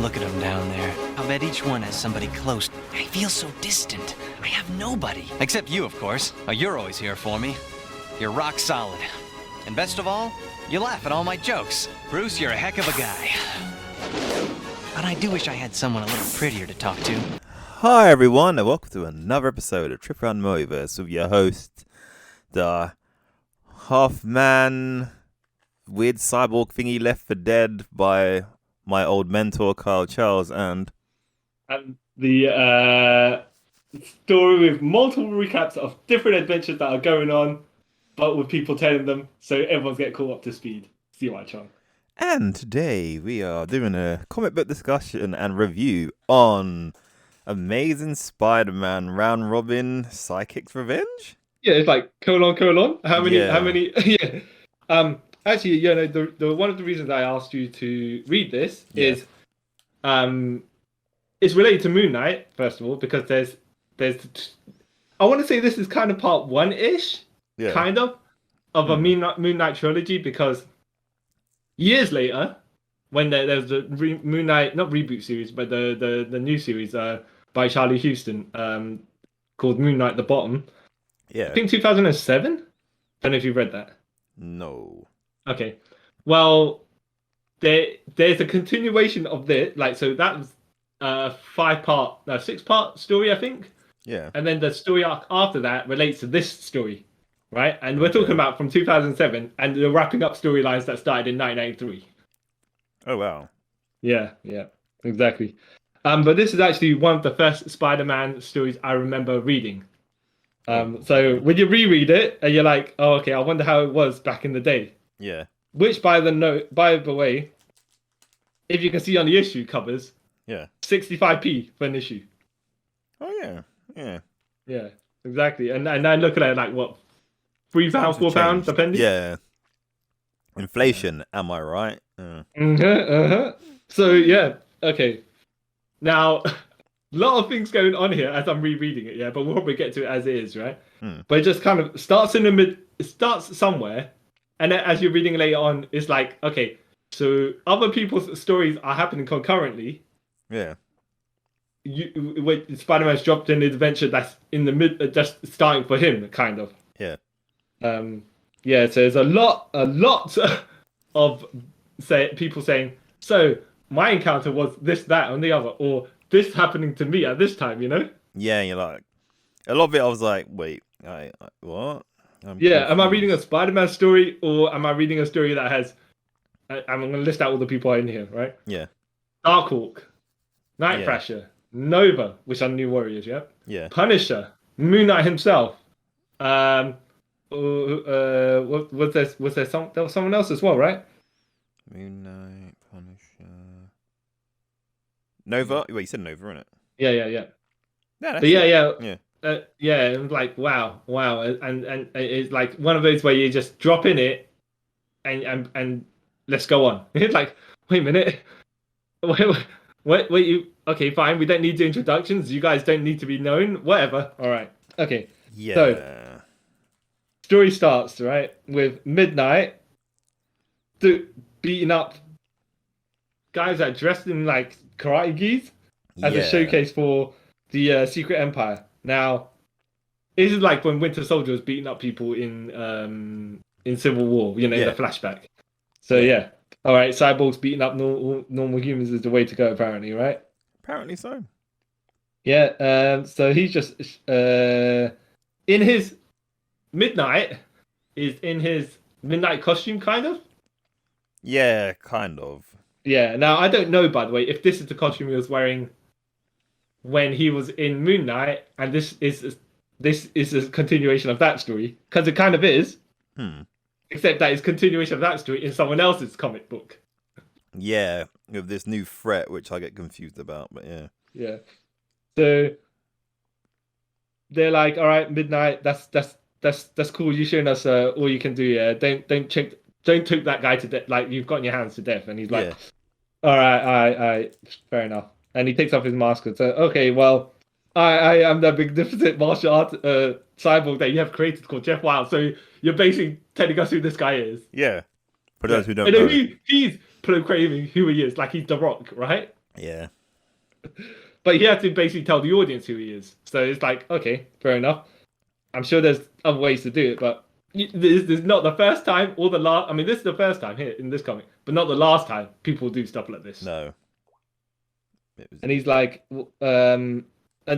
look at them down there. I bet each one has somebody close. I feel so distant. I have nobody. Except you, of course. Oh, you're always here for me. You're rock solid. And best of all, you laugh at all my jokes. Bruce, you're a heck of a guy. But I do wish I had someone a little prettier to talk to. Hi everyone, and welcome to another episode of Trip Around Multiverse with your host, the half-man weird cyborg thingy left for dead by my old mentor Kyle Charles, and the story with multiple recaps of different adventures that are going on, but with people telling them, so everyone's get caught up to speed. See you, Chong. And today we are doing a comic book discussion and review on Amazing Spider-Man Round Robin Sidekick's Revenge? Yeah, it's like colon. How many? Yeah. Actually, you know, the one of the reasons I asked you to read this is, it's related to Moonknight first of all, because there's, I want to say this is kind of part one-ish, kind of a Moonknight trilogy, because years later, when there's the Moonknight, not reboot series, but the new series by Charlie Houston, called Moonknight the Bottom. Yeah. I think 2007. Don't know if you've read that. No. Okay. Well, there's a continuation of this. Like, so that was a 6-part story, I think. Yeah. And then the story arc after that relates to this story, right? And we're talking about from 2007, and the wrapping up storylines that started in 1993. Oh wow. Yeah, exactly. But this is actually one of the first Spider-Man stories I remember reading. So when you reread it, and you're like, oh, okay, I wonder how it was back in the day. Yeah. Which, by the way, if you can see on the issue covers, 65p for an issue. Oh yeah, exactly. And I'm looking at it like what, £3, £4, depending. Yeah. Inflation, am I right? So yeah, okay. Now, a lot of things going on here as I'm rereading it, but we'll probably get to it as it is, right? But it just kind of starts in the mid. It starts somewhere, and then as you're reading later on, it's like, okay, so other people's stories are happening concurrently. Yeah. Spider-Man's dropped in an adventure that's in the mid, just starting for him, kind of. Yeah. So there's a lot of people saying, so my encounter was this, that, and the other, or this happening to me at this time, you know? Yeah, you're like, a lot of it I was like, wait, what? Am I reading a Spider-Man story, or am I reading a story that has, I'm going to list out all the people in here, right? Yeah. Darkhawk, Night Thrasher, Nova, which are New Warriors, Yeah. Punisher, Moonknight himself, was there someone else as well, right? Moonknight, Punisher, Nova. Wait, you said Nova, innit? Yeah. It was like wow, and it's like one of those where you just drop in it, and let's go on. It's like, wait a minute, wait, you okay? Fine, we don't need the introductions. You guys don't need to be known. Whatever. All right. Okay. Yeah. So, story starts right with Midnight beating up guys that are dressed in like karate gis as a showcase for the Secret Empire. Now, this is like when Winter Soldier was beating up people in Civil War, in the flashback. So all right, cyborgs beating up normal humans is the way to go, apparently, right? Apparently so. Yeah. So he's just in his Midnight is in his midnight costume, kind of. Yeah, kind of. Yeah. Now I don't know, by the way, if this is the costume he was wearing when he was in Moon Knight, and this is a continuation of that story, because it kind of is. Except that it's continuation of that story in someone else's comic book. Yeah, with this new threat, which I get confused about, but yeah. Yeah. So they're like, all right, Midnight, that's cool. You showing us all you can do. Yeah. Don't take that guy to death. Like, you've gotten your hands to death. And he's like, all right, fair enough. And he takes off his mask and says, okay, well, I am the magnificent martial art cyborg that you have created called Jeff Wild. So you're basically telling us who this guy is. Yeah. For those who don't know. He's proclaiming who he is, like he's The Rock, right? Yeah. But he had to basically tell the audience who he is. So it's like, okay, fair enough. I'm sure there's other ways to do it, but this is not the first time or the last. I mean, this is the first time here in this comic, but not the last time people do stuff like this. No. And he's like, and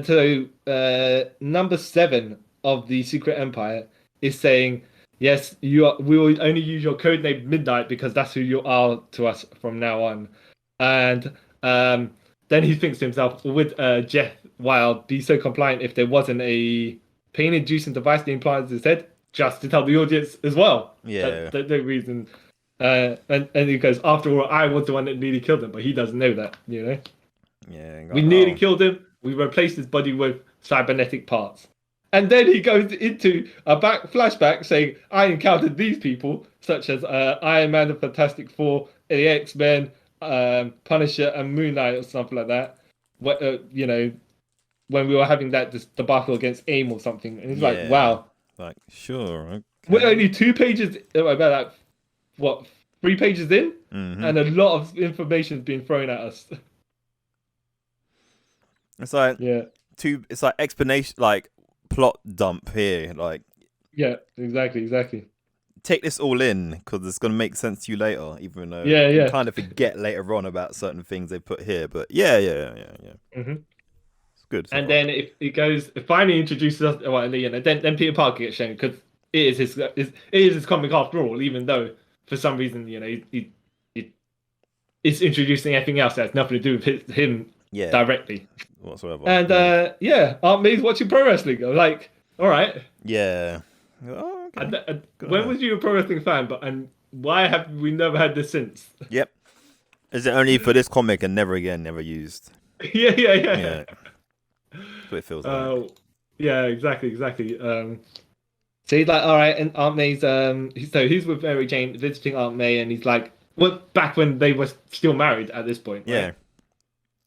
so number 7 of the Secret Empire is saying, yes, we will only use your code name Midnight because that's who you are to us from now on. And then he thinks to himself, would Jeff Wild be so compliant if there wasn't a pain-inducing device being implanted in his head, just to tell the audience as well? Yeah. That's no reason. And he goes, after all, I was the one that nearly killed him, but he doesn't know that, you know? Yeah. We nearly killed him. We replaced his body with cybernetic parts. And then he goes into a flashback saying, I encountered these people, such as Iron Man, the Fantastic Four, the X-Men, Punisher, and Moon Knight, or something like that. You know, when we were having that debacle against AIM or something. And he's like, wow. Like, sure. Okay. We're only 2 pages, about that, what, 3 pages in? Mm-hmm. And a lot of information is being thrown at us. It's like, it's like explanation, like plot dump here. Like, yeah, exactly. Take this all in because it's going to make sense to you later, even though you kind of forget later on about certain things they put here. But yeah. Mm-hmm. It's good. And then it finally introduces us, and then Peter Parker gets shown because it is his comic after all, even though for some reason, you know, it's introducing everything else that has nothing to do with him directly whatsoever. And Aunt May's watching pro wrestling. I'm like, all right, yeah. Oh, okay. When was you a pro wrestling fan? And why have we never had this since? Yep. Is it only for this comic and never again, never used? Yeah. That's what it feels like. Yeah, exactly. So he's like, all right, and Aunt May's he's with Mary Jane visiting Aunt May, and he's like, well, back when they were still married at this point. Yeah.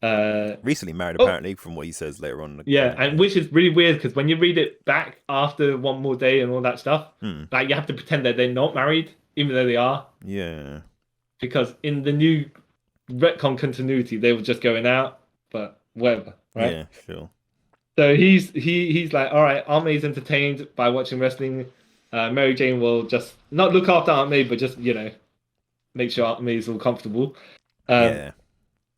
Right? Recently married, apparently, from what he says later on. And which is really weird because when you read it back after One More Day and all that stuff, like you have to pretend that they're not married, even though they are. Yeah. Because in the new retcon continuity, they were just going out, but whatever, right? Yeah, sure. So he's like, all right, Aunt May's entertained by watching wrestling. Mary Jane will just not look after Aunt May, but just, you know, make sure Aunt May's all comfortable.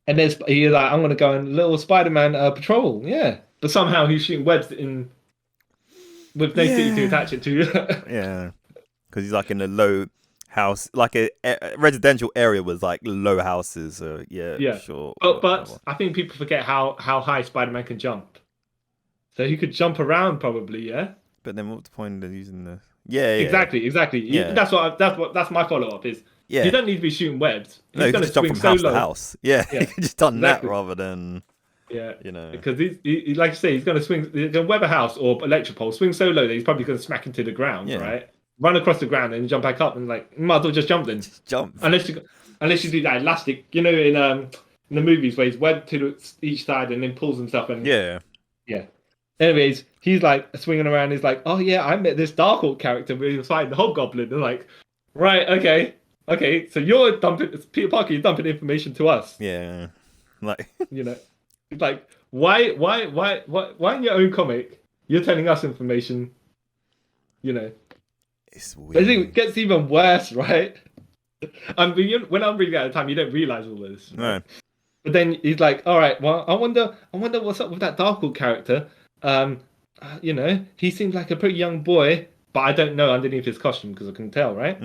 And then he's like, I'm going to go on a little Spider-Man patrol. Yeah. But somehow he's shooting webs with no city to attach it to. Yeah. Because he's like in a low house, like a residential area with like low houses. So yeah. Sure. But I think people forget how high Spider-Man can jump. So he could jump around probably, yeah? But then what's the point of using the... Yeah. Exactly. Yeah. That's my follow-up is... Yeah. You don't need to be shooting webs. He's going to jump from house to house. Yeah, he could just done that rather than, you know. Because he like you say, he's going to swing, he's going to web a house or electric pole, swing so low that he's probably going to smack into the ground, right? Run across the ground and jump back up and like, might as well just jump then. Just jump. Unless you do that elastic, you know, in the movies where he's webbed to each side and then pulls himself in. Yeah. Anyways, he's like swinging around. He's like, oh yeah, I met this Darkhawk character where he was fighting the Hobgoblin. They're like, right, okay, so you're dumping Peter Parker. You're dumping information to us. Yeah, like you know, it's like why in your own comic you're telling us information? You know, it's weird. I think it gets even worse, right? I mean, when I'm reading at the time, you don't realize all this. Right? But then he's like, all right, well, I wonder what's up with that Darkhawk character. You know, he seems like a pretty young boy, but I don't know underneath his costume because I can tell, right?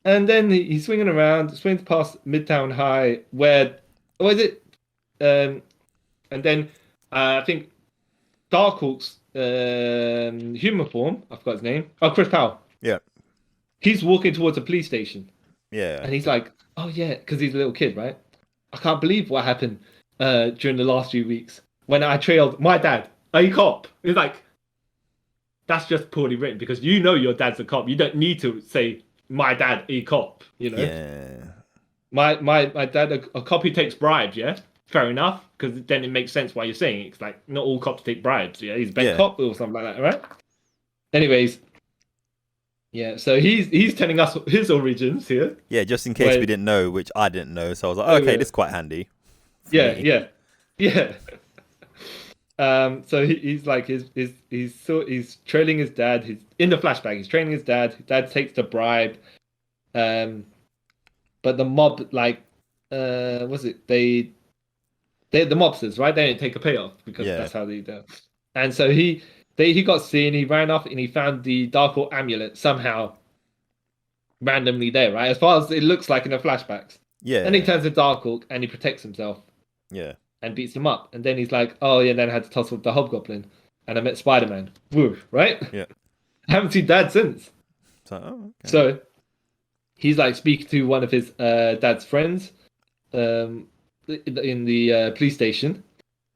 And then he's swinging around, swings past Midtown High, where, what is it? And then I think Darkhawk's human form, I forgot his name. Oh, Chris Powell. Yeah. He's walking towards a police station. Yeah. And he's like, oh yeah, because he's a little kid, right? I can't believe what happened during the last few weeks when I trailed my dad, a cop. He's like, that's just poorly written because you know your dad's a cop. You don't need to say my dad a cop, you know. Yeah. My dad a cop who takes bribes, yeah. Fair enough, because then it makes sense why you're saying it. It's like not all cops take bribes, yeah. He's a bad cop or something like that, right? Anyways, yeah. So he's telling us his origins here. Yeah, just in case we didn't know, which I didn't know. So I was like, okay, this is quite handy. Yeah, me. yeah, yeah. So he's like he's trailing his dad. He's in the flashback. He's trailing his dad. His dad takes the bribe. But the mob what's it? They're the mobsters, right? They didn't take a payoff because Yeah. that's how they do. And so he got seen. He ran off and he found the Darkhawk amulet somehow, randomly there, right? As far as it looks like in the flashbacks. Yeah. Then he turns to Darkhawk and he protects himself Yeah. and beats him up. And then he's like, oh yeah, then I had to tussle with the Hobgoblin, and I met Spider-Man. Woo, right? Yeah. I haven't seen Dad since. So, okay. So he's like speaking to one of his dad's friends in the police station.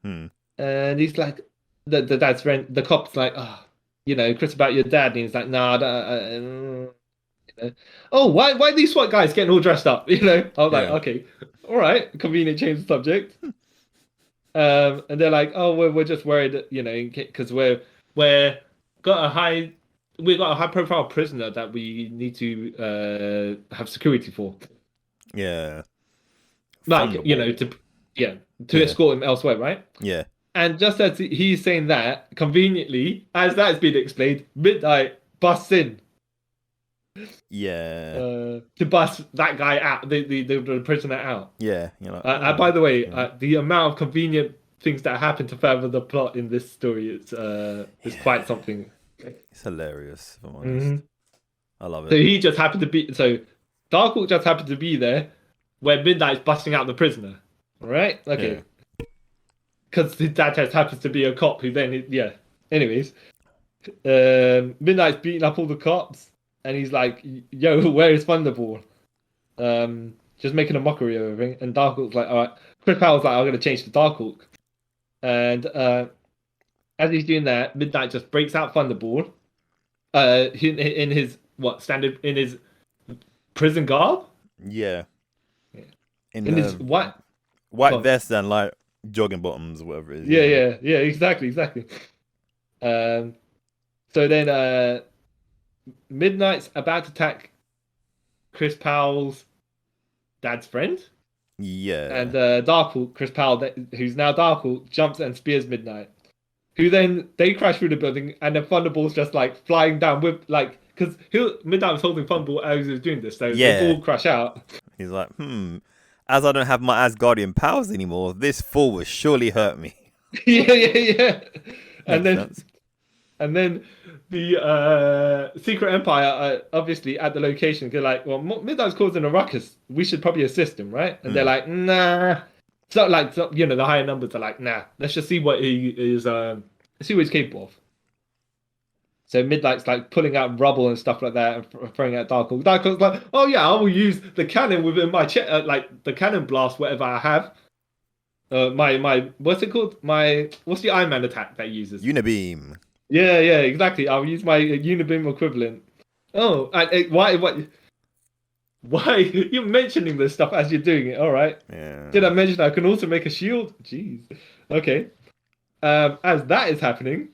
And he's like, the dad's friend, the cop's like, oh, Chris, about your dad. And he's like, nah, oh, why are these SWAT guys getting all dressed up? I was like, okay, all right, convenient change of subject. And they're like, oh, we're just worried, because we've got a high profile prisoner that we need to have security for. Yeah. Like, to escort him elsewhere, right? Yeah. And just as he's saying that, conveniently, as that has been explained, Midnight busts in. Yeah. To bust that guy out, the prisoner out. Yeah. By the way, the amount of convenient things that happen to further the plot in this story is quite something. It's hilarious, if I'm honest. I love it. So he just happened to be. So Darkhawk just happened to be there when Midnight's busting out the prisoner. All right? Okay. Because his dad just happens to be a cop who then. Anyways. Midnight's beating up all the cops. And he's like, yo, where is Thunderball? Just making a mockery of everything. And Darkhawk's like, all right. Chris Powell's like, I'm going to change to Darkhawk. And as he's doing that, Midnight just breaks out Thunderball. In his in his prison garb? Yeah. In his white vest and like jogging bottoms or whatever it is. Yeah, exactly. So then Midnight's about to attack Chris Powell's dad's friend. Yeah. And Darkhawk, Chris Powell, who's now Darkhawk, jumps and spears Midnight. Who then, they crash through the building, and then Thunderball's just like flying down with, like, because Midnight was holding Thunderball as he was doing this, so they all crash out. He's like, as I don't have my Asgardian powers anymore, this fall will surely hurt me. Yeah. And then the Secret Empire are obviously at the location. They're like, well, Midnight's causing a ruckus. We should probably assist him, right? And they're like, nah. So the higher numbers are like, nah. Let's just see what he is. See what he's capable of. So Midnight's like pulling out rubble and stuff like that and throwing out Darkhawk. Darkhawk's like, oh yeah, I will use the cannon within my chest, like the cannon blast, whatever I have. My what's it called? What's the Iron Man attack that he uses? Unibeam. Yeah, exactly. I'll use my Unibeam equivalent. Oh, why you're mentioning this stuff as you're doing it? All right. Yeah. Did I mention I can also make a shield? Jeez. Okay. As that is happening,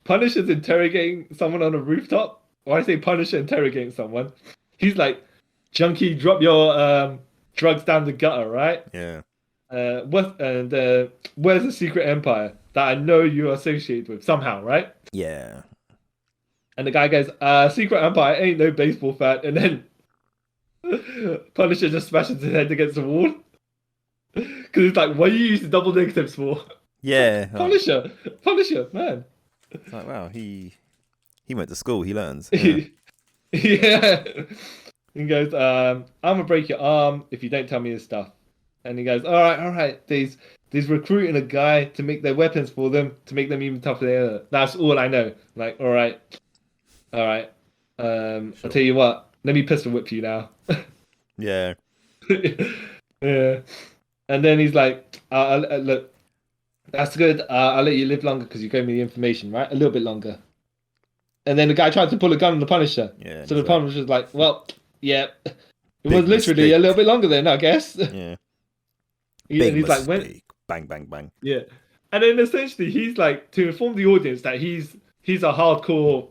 Punisher's interrogating someone on a rooftop. When I say Punisher interrogating someone, he's like, "Junkie, drop your drugs down the gutter, right?" Yeah. Where's the Secret Empire that I know you're associated with somehow, right? Yeah. And the guy goes, Secret Empire ain't no baseball fan. And then Punisher just smashes his head against the wall. Because he's like, what are you using double negatives for? Yeah. Punisher, man. It's like, wow, he went to school, he learns. Yeah. Yeah. He goes, I'm going to break your arm if you don't tell me this stuff. And he goes, all right. He's recruiting a guy to make their weapons for them, to make them even tougher than the other. That's all I know. Like, all right. Sure. I'll tell you what. Let me pistol whip you now. Yeah. Yeah. And then he's like, look, that's good. I'll let you live longer because you gave me the information, right? A little bit longer. And then the guy tried to pull a gun on the Punisher. Yeah. So the Punisher's like, well, yeah. It Big was literally mistake. a little bit longer then, I guess. Yeah. And he's like, when... Bang, bang, bang. Yeah. And then essentially he's like, to inform the audience that he's a hardcore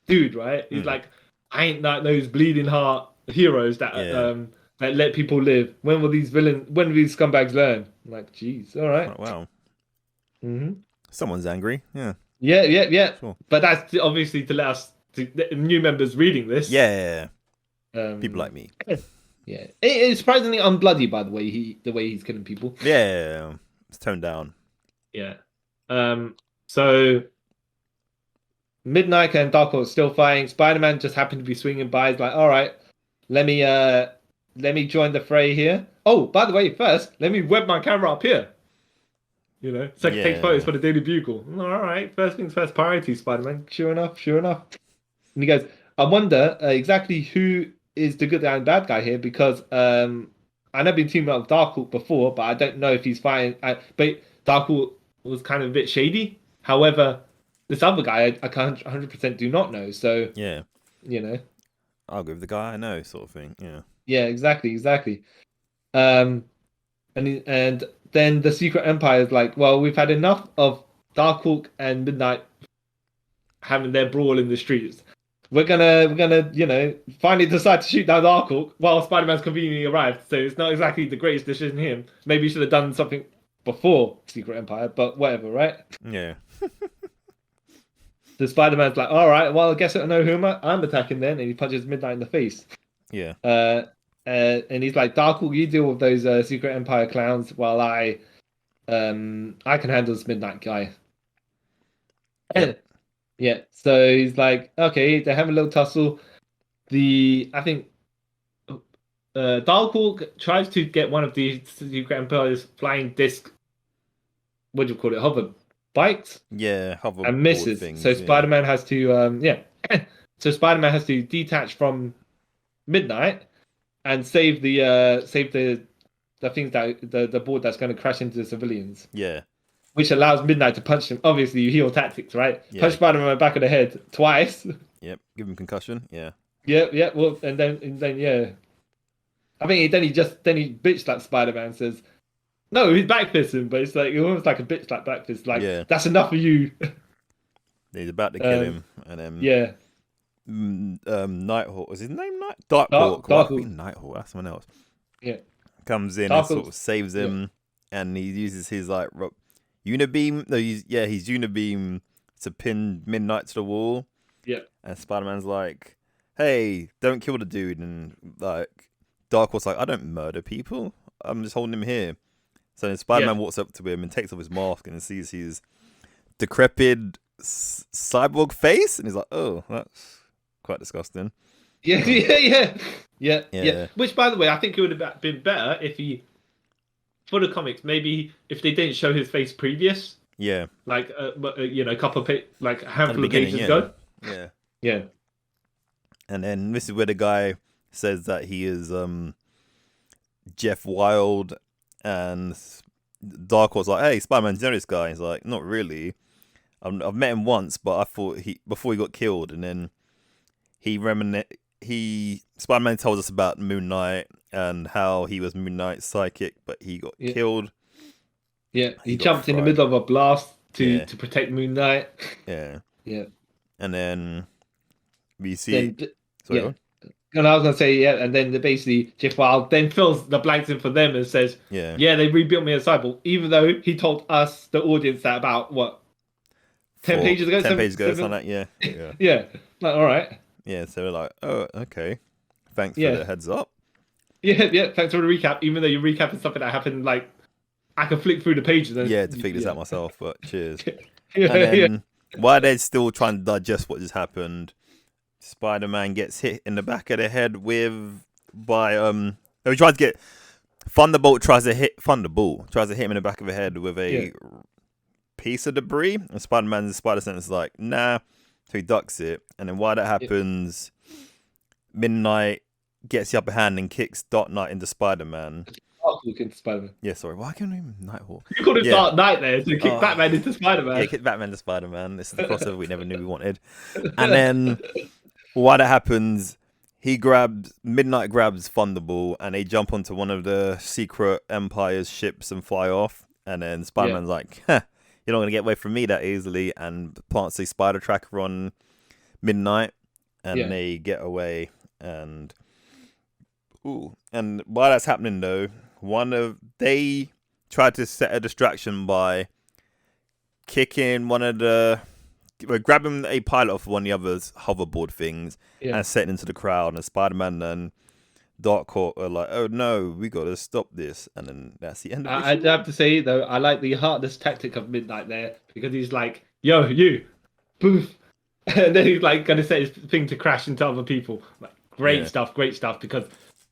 dude, right? He's like, I ain't like those bleeding heart heroes that Like, let people live. When will these scumbags learn? I'm like, geez, all right. Oh, wow. Mm-hmm. Someone's angry. Yeah. Yeah. Sure. But that's obviously to let us, the new members reading this. Yeah. People like me. Yeah. It's surprisingly unbloody, by the way he's killing people. Yeah. It's toned down. Yeah. So Midnight and Darkhawk are still fighting. Spider-Man just happened to be swinging by. He's like, all right, let me join the fray here. Oh, by the way, first, let me web my camera up here. You know, so I can take photos for the Daily Bugle. All right, first things first, priority, Spider-Man. Sure enough. And he goes, I wonder exactly who is the good and bad guy here, because I know I've been teaming up with Darkhawk before, but I don't know if he's fighting. But Darkhawk was kind of a bit shady. However, this other guy, I can't 100% do not know. So Yeah. you know, I'll go with the guy I know, sort of thing. Yeah. yeah, exactly. And then the Secret Empire is like, well, we've had enough of Darkhawk and Midnight having their brawl in the streets. We're gonna finally decide to shoot down Darkhawk while Spider-Man's conveniently arrived. So it's not exactly the greatest decision here. Maybe you should have done something before Secret Empire, but whatever, right? Yeah. So Spider-Man's like, all right, well, I guess I know who I'm attacking then, and he punches Midnight in the face. Yeah. And he's like, Darkhawk, you deal with those Secret Empire clowns while I can handle this Midnight guy. Yep. Yeah, so he's like, okay, they have a little tussle. I think Darkhawk tries to get one of these Secret Empire's flying disc, what do you call it, hover bikes? Yeah. Hoverboard And misses. things, So Spider-Man has to, So Spider-Man has to detach from Midnight and save the things that the board that's going to crash into the civilians. Yeah. Which allows Midnight to punch him. Obviously, you heal tactics, right? Yeah. Punch Spider-Man in the back of the head twice. Yep. Give him concussion. Yeah. Yeah. Well, and then yeah. I think then he bitch slaps Spider-Man, says, "No, he's backfisting," but it's like almost like a bitch slap backfist. Like, that's enough for you. He's about to kill him, and then yeah. Nighthawk, was his name Darkhawk? Darkhawk. Nighthawk. That's someone else. Yeah. Comes in Darkhawk, and sort of saves him, and he uses his like unibeam. No, his unibeam to pin Midnight to the wall. Yeah. And Spider-Man's like, "Hey, don't kill the dude." And like Darkhawk's like, "I don't murder people. I'm just holding him here." So then Spider-Man walks up to him and takes off his mask and sees his decrepit cyborg face, and he's like, "Oh, that's quite disgusting." Yeah. Yeah. Which, by the way, I think it would have been better if he, for the comics, maybe if they didn't show his face previous. Yeah. Like, a couple of like a handful of pages yeah. ago. Yeah. Yeah. And then this is where the guy says that he is Jeff Wild, and Darkhawk's like, "Hey, Spider-Man, do you know this guy?" He's like, "Not really. I've met him once, but I thought before he got killed." And then Spider-Man tells us about Moon Knight and how he was Moon Knight's sidekick, but he got killed. Yeah, he jumped in the middle of a blast to protect Moon Knight. Yeah. Yeah. And then we see. Sorry, and I was gonna say, and then basically Jeff Wild then fills the blanks in for them and says, they rebuilt me as cyborg, even though he told us, the audience, that about what 10 pages ago, something like that. Yeah. Like, all right. Yeah, so we're like, oh, okay. Thanks for the heads up. Yeah. Thanks for the recap. Even though you're recapping something that happened, like, I can flick through the pages. And, to figure this out myself, but cheers. And then, while they're still trying to digest what just happened, Spider-Man gets hit in the back of the head he tries to get Thunderbolt tries to hit him in the back of the head with a piece of debris, and Spider-Man's Spider Sense is like, nah, so he ducks it, and then while that happens, Midnight gets the upper hand and kicks Dark Knight into Spider-Man. Darkhawk into Spider-Man. Yeah, sorry, why can't I name Nighthawk? You called it Dark Knight there, so kick Batman into Spider-Man. Yeah, kick Batman into Spider-Man. This is the crossover we never knew we wanted. And then while that happens, Midnight grabs Thunderbolt, and they jump onto one of the Secret Empire's ships and fly off. And then Spider-Man's like, you're not going to get away from me that easily, and plants a spider tracker on Midnight, and they get away. And Ooh. And while that's happening, though, they tried to set a distraction by kicking grabbing a pilot off one of the other's hoverboard things and setting into the crowd. And Spider-Man and Darkhawk are like, "Oh no, we gotta stop this!" And then that's the end of it. I have to say though, I like the heartless tactic of Midnight there because he's like, "Yo, you, poof," and then he's like gonna set his thing to crash into other people. Like, great stuff, because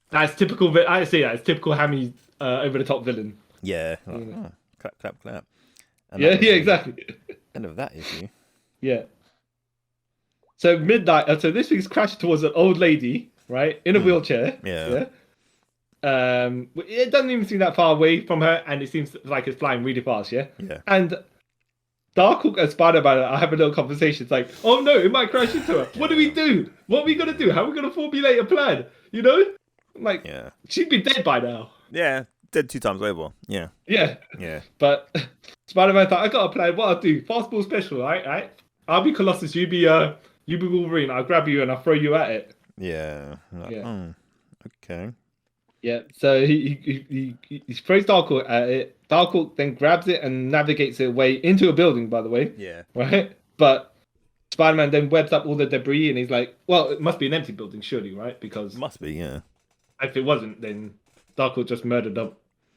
that's typical. I see that it's typical Hammy over the top villain. Yeah, like, clap, clap, clap. And Yeah, exactly. End of that issue. Yeah. So Midnight. So this thing's crashed towards an old lady, right, in a wheelchair. Yeah. It doesn't even seem that far away from her, and it seems like it's flying really fast. Yeah. And Darkhawk and Spider-Man are having a little conversation. It's like, oh no, it might crash into her. What do we do? What are we gonna do? How are we gonna formulate a plan? You know? Like, she'd be dead by now. Yeah, dead 2 times over. Yeah. But Spider-Man thought, I got a plan. What I'll do? Fastball special, right? I'll be Colossus. You be Wolverine. I'll grab you and I'll throw you at it. Yeah. Okay. Yeah. So he throws Darkhawk at it. Darkhawk then grabs it and navigates it away into a building. By the way. Yeah. Right. But Spider-Man then webs up all the debris and he's like, well, it must be an empty building, surely, right? Because must be, yeah. If it wasn't, then Darkhawk just murdered a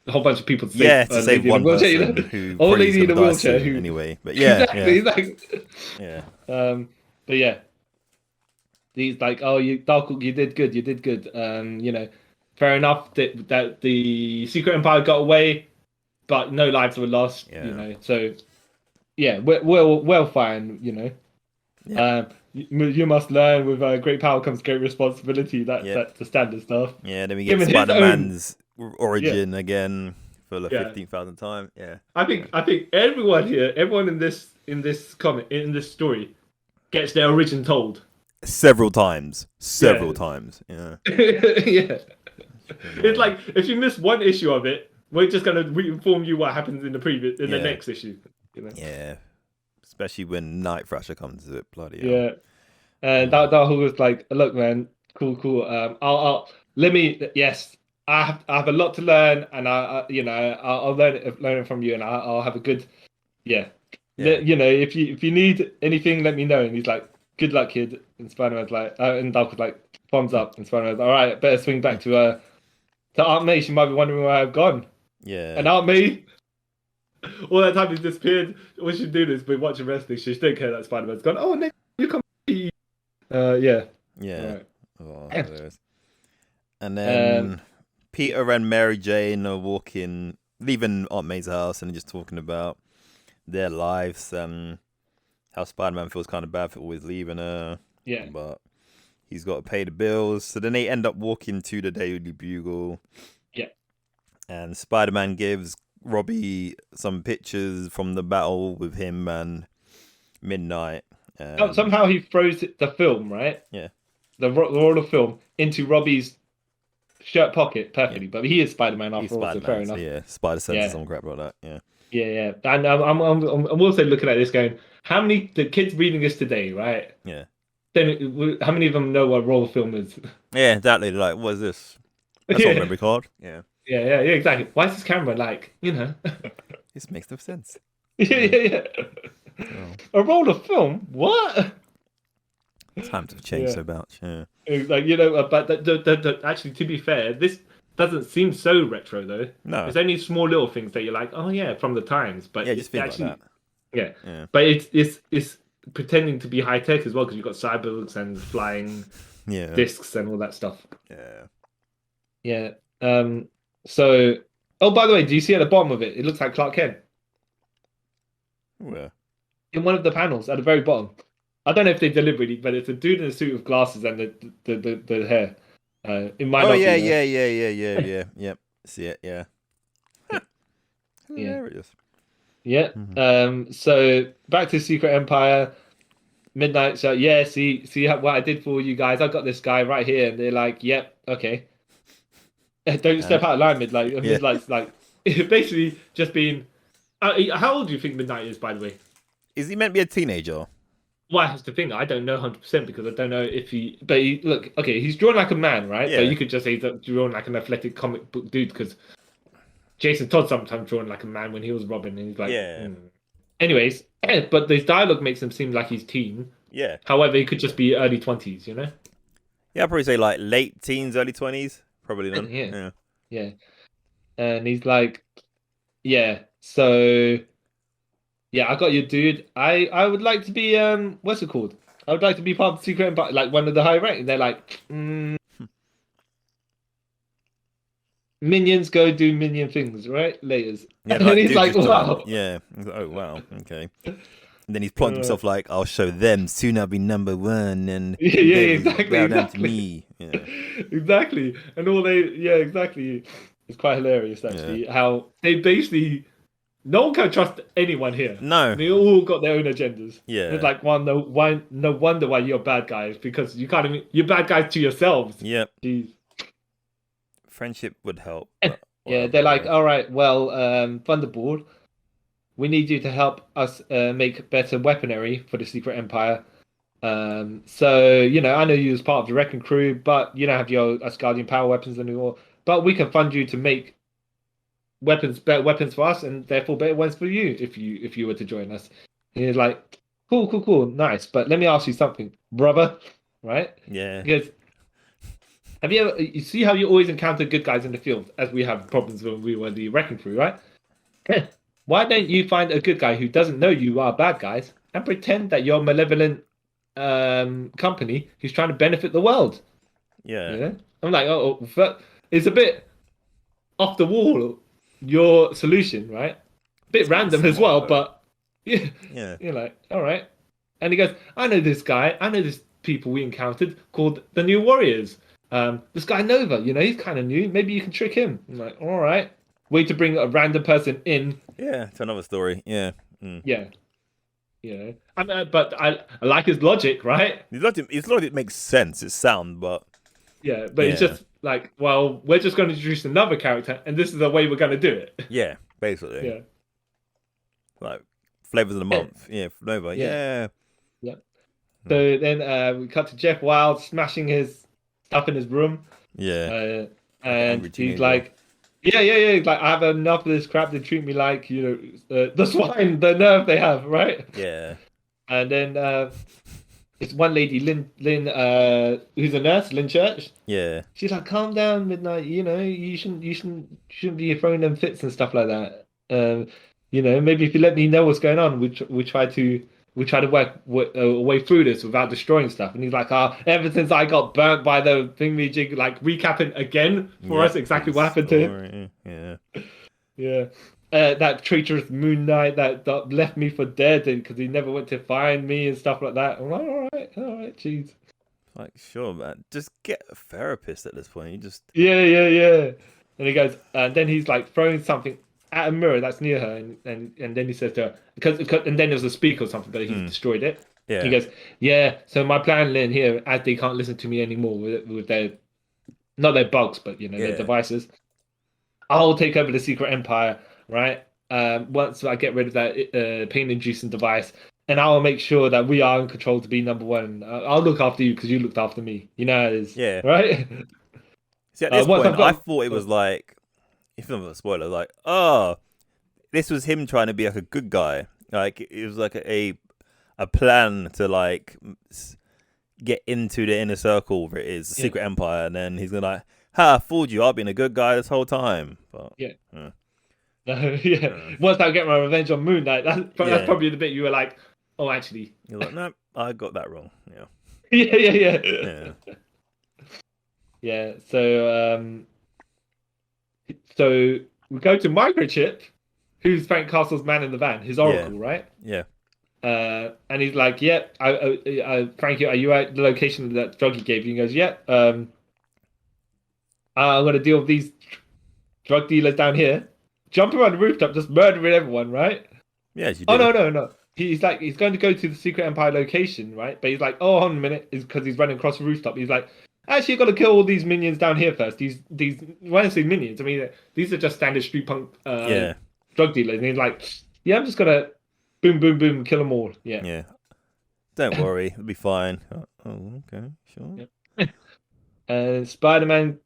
whole bunch of people. To save one person who old lady in a wheelchair. Who anyway, but yeah, exactly. Yeah. But yeah, he's like, oh, Darkhawk, you did good. Fair enough that the Secret Empire got away, but no lives were lost. Yeah. So yeah, well, fine. Yeah. You must learn with great power comes great responsibility. That's the standard stuff. Yeah, then we get Spider-Man's origin again for the 15,000th time. Yeah. I think everyone in this comic, in this story, gets their origin told. Several times. Yeah. Yeah. It's like if you miss one issue of it, we're just gonna re-inform you what happens in the next issue. Yeah. Especially when Night Thrasher comes to it, bloody hell. Yeah. And Darkhawk was like, look, man, cool. I'll I have a lot to learn, and I'll learn it from you, and I'll have a good, if you need anything, let me know. And he's like, good luck, kid. And Spider-Man's like, and Darkhawk's like, thumbs up. And Spider-Man's like, all right, better swing back to Aunt May. She might be wondering where I've gone. Yeah. And Aunt May, all that time he's disappeared. What she's doing is been watching wrestling. She don't care that Spider-Man's gone. Oh, Nick, you come. Yeah. Right. Oh, and then Peter and Mary Jane are leaving Aunt May's house and just talking about their lives and how Spider-Man feels kind of bad for always leaving her. Yeah. But he's got to pay the bills. So then they end up walking to the Daily Bugle. Yeah. And Spider-Man gives Robbie some pictures from the battle with him and Midnight. Somehow he throws the film, right? Yeah. The roll of film into Robbie's shirt pocket perfectly, but he is Spider-Man after all, so fair enough. Yeah, Spider sense some crap like that. Yeah. Yeah. And I'm also looking at this going, how many the kids reading this today, right? Yeah. Then how many of them know what roll of film is? Yeah, exactly. Like, what is this? That's not a memory card. Yeah. Yeah, exactly. Why is this camera like, This makes no sense. Yeah. Oh. A roll of film? What? Times have changed so much. Yeah. Like, but actually, to be fair, this doesn't seem so retro though. No. There's only small little things that you're like, oh yeah, from the times. But yeah, just think actually, like that. Yeah. But it's pretending to be high tech as well because you've got cyborgs and flying discs and all that stuff. Yeah. Yeah. So, oh, by the way, do you see at the bottom of it? It looks like Clark Kent. Where? In one of the panels at the very bottom. I don't know if they deliberately, but it's a dude in a suit with glasses and the hair. It might not yeah. Yep. See it, yeah. Hilarious. Yeah. Mm-hmm. So back to Secret Empire. Midnight. So see what I did for you guys. I got this guy right here, and they're like, "Yep, okay." Don't step out of line, Midnight. Midnight's like basically just being. How old do you think Midnight is, by the way? Is he meant to be a teenager? Well, that's the thing. I don't know 100% because I don't know if he. But look, okay, he's drawn like a man, right? Yeah. But you could just say he's drawn like an athletic comic book dude because Jason Todd sometimes drawn like a man when he was Robin, and he's like, Yeah. Anyways, but this dialogue makes him seem like he's teen. Yeah. However, he could just be early 20s, you know? Yeah, I'd probably say like late teens, early 20s. Probably then. Yeah. Yeah. Yeah. And he's like, yeah, so yeah, I got you, dude. I would like to be what's it called? I would like to be part of the Secret Empire, like one of the high rank. They're like, minions go do minion things, right? Laters. Yeah, And he's dude, like, just wow. Yeah. He's like, oh wow, okay. And then he's plotting himself like, I'll show them. Soon I'll be number one, and Yeah, they will exactly, bow down to exactly. me. Yeah. Exactly. And exactly. It's quite hilarious actually how they basically no one can trust anyone here. No. They all got their own agendas. Yeah. It's like no wonder why you're bad guys because you're bad guys to yourselves. Yep. Jeez. Friendship would help. Yeah, they're like, all right, well, Thunderbolt, we need you to help us make better weaponry for the Secret Empire. So, I know you as part of the Wrecking Crew, but you don't have your Asgardian power weapons anymore. But we can fund you to make better weapons for us, and therefore better ones for you if you were to join us. And he's like, cool, nice. But let me ask you something, brother, right? Yeah. Because have you see how you always encounter good guys in the field, as we have problems when we were the Wrecking Crew, right? Why don't you find a good guy who doesn't know you are bad guys and pretend that you're a malevolent company who's trying to benefit the world? Yeah. I'm like, it's a bit off the wall, your solution, right? A bit random as well, but yeah, you're like, all right. And he goes, I know this guy, I know this people we encountered called the New Warriors. This guy Nova, he's kind of new. Maybe you can trick him. I'm like, all right. Way to bring a random person in. Yeah, to another story. Yeah. Yeah. I mean, but I like his logic, right? His logic makes sense. It's sound, but yeah, but it's just like, well, we're just going to introduce another character, and this is the way we're going to do it. Yeah, basically. Yeah. Like flavors of the month. Yeah, Nova. Yeah. So then we cut to Jeff Wild smashing his stuff in his room. Yeah. And he's like, yeah. He's like, I have enough of this crap. They treat me like, the swine, the nerve they have, right? Yeah. And then it's one lady, Lynn, who's a nurse, Lynn Church. Yeah. She's like, calm down, Midnight. You shouldn't be throwing them fits and stuff like that. Maybe if you let me know what's going on, we try to work a way through this without destroying stuff. And he's like, ever since I got burnt by the thingamajig, like recapping again for us exactly what happened to him. Yeah. That traitorous Moonknight that left me for dead because he never went to find me and stuff like that. I'm like, all right, jeez. Like, sure, man. Just get a therapist at this point. You just... Yeah. And he goes, and then he's like throwing something at a mirror that's near her, and then he says to her, because and then there's a speaker or something, but he destroyed it. Yeah. He goes, yeah, so my plan, Lynn, here, as they can't listen to me anymore with their, not their bugs, but, their devices, I'll take over the Secret Empire, right? Once I get rid of that pain-inducing device, and I'll make sure that we are in control to be number one. I'll look after you because you looked after me. You know how it is. Yeah. Right? See, at this point, I thought it was like, if not a spoiler, like, this was him trying to be like a good guy. Like, it was like a plan to like get into the inner circle where it is the Secret Empire, and then he's gonna like, I fooled you. I've been a good guy this whole time. But once I get my revenge on Moonknight, that's probably the bit you were like, oh, actually, you're like, no, I got that wrong. Yeah. So we go to Microchip, who's Frank Castle's man in the van, his oracle, right? Yeah. And he's like, Frankie, are you at the location of that drug he gave you? He goes, yeah. I'm going to deal with these drug dealers down here. Jumping around the rooftop, just murdering everyone, right? Yes, you do. Oh, no. He's going to go to the Secret Empire location, right? But he's like, oh, hold on a minute, because he's running across the rooftop. He's like, actually, you've got to kill all these minions down here first. These when I say minions, I mean, these are just standard street punk drug dealers. And he's like, yeah, I'm just going to boom, kill them all. Yeah. Don't worry, it'll be fine. Oh, okay, sure. Yep. And Spider-Man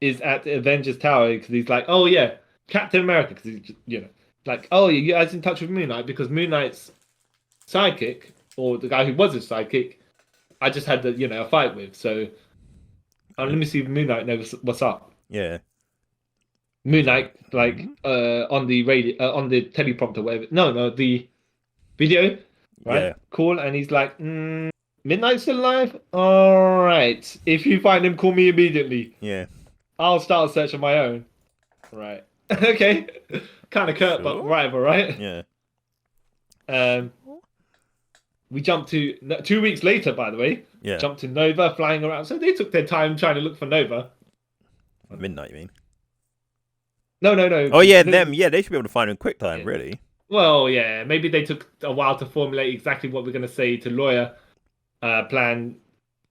is at the Avengers Tower because he's like, oh yeah, Captain America, because he's, like, oh, you guys in touch with Moon Knight, because Moon Knight's sidekick, or the guy who was his sidekick, I just had a fight with. So let me see if Moon Knight knows what's up. Yeah. Moon Knight, like, on the radio, on the teleprompter, whatever. No, the video, right? Yeah. Call, and he's like, Midnight's still alive? All right. If you find him, call me immediately. Yeah. I'll start a search on my own. Right. Okay. Kind of curt, but whatever, right? Yeah. We jumped to 2 weeks later, by the way. Yeah. Jumped to Nova, flying around. So they took their time trying to look for Nova. Midnight, you mean? No. Oh yeah, them. Yeah, they should be able to find him quick time, really. Well, yeah. Maybe they took a while to formulate exactly what we're going to say to Lawyer. Plan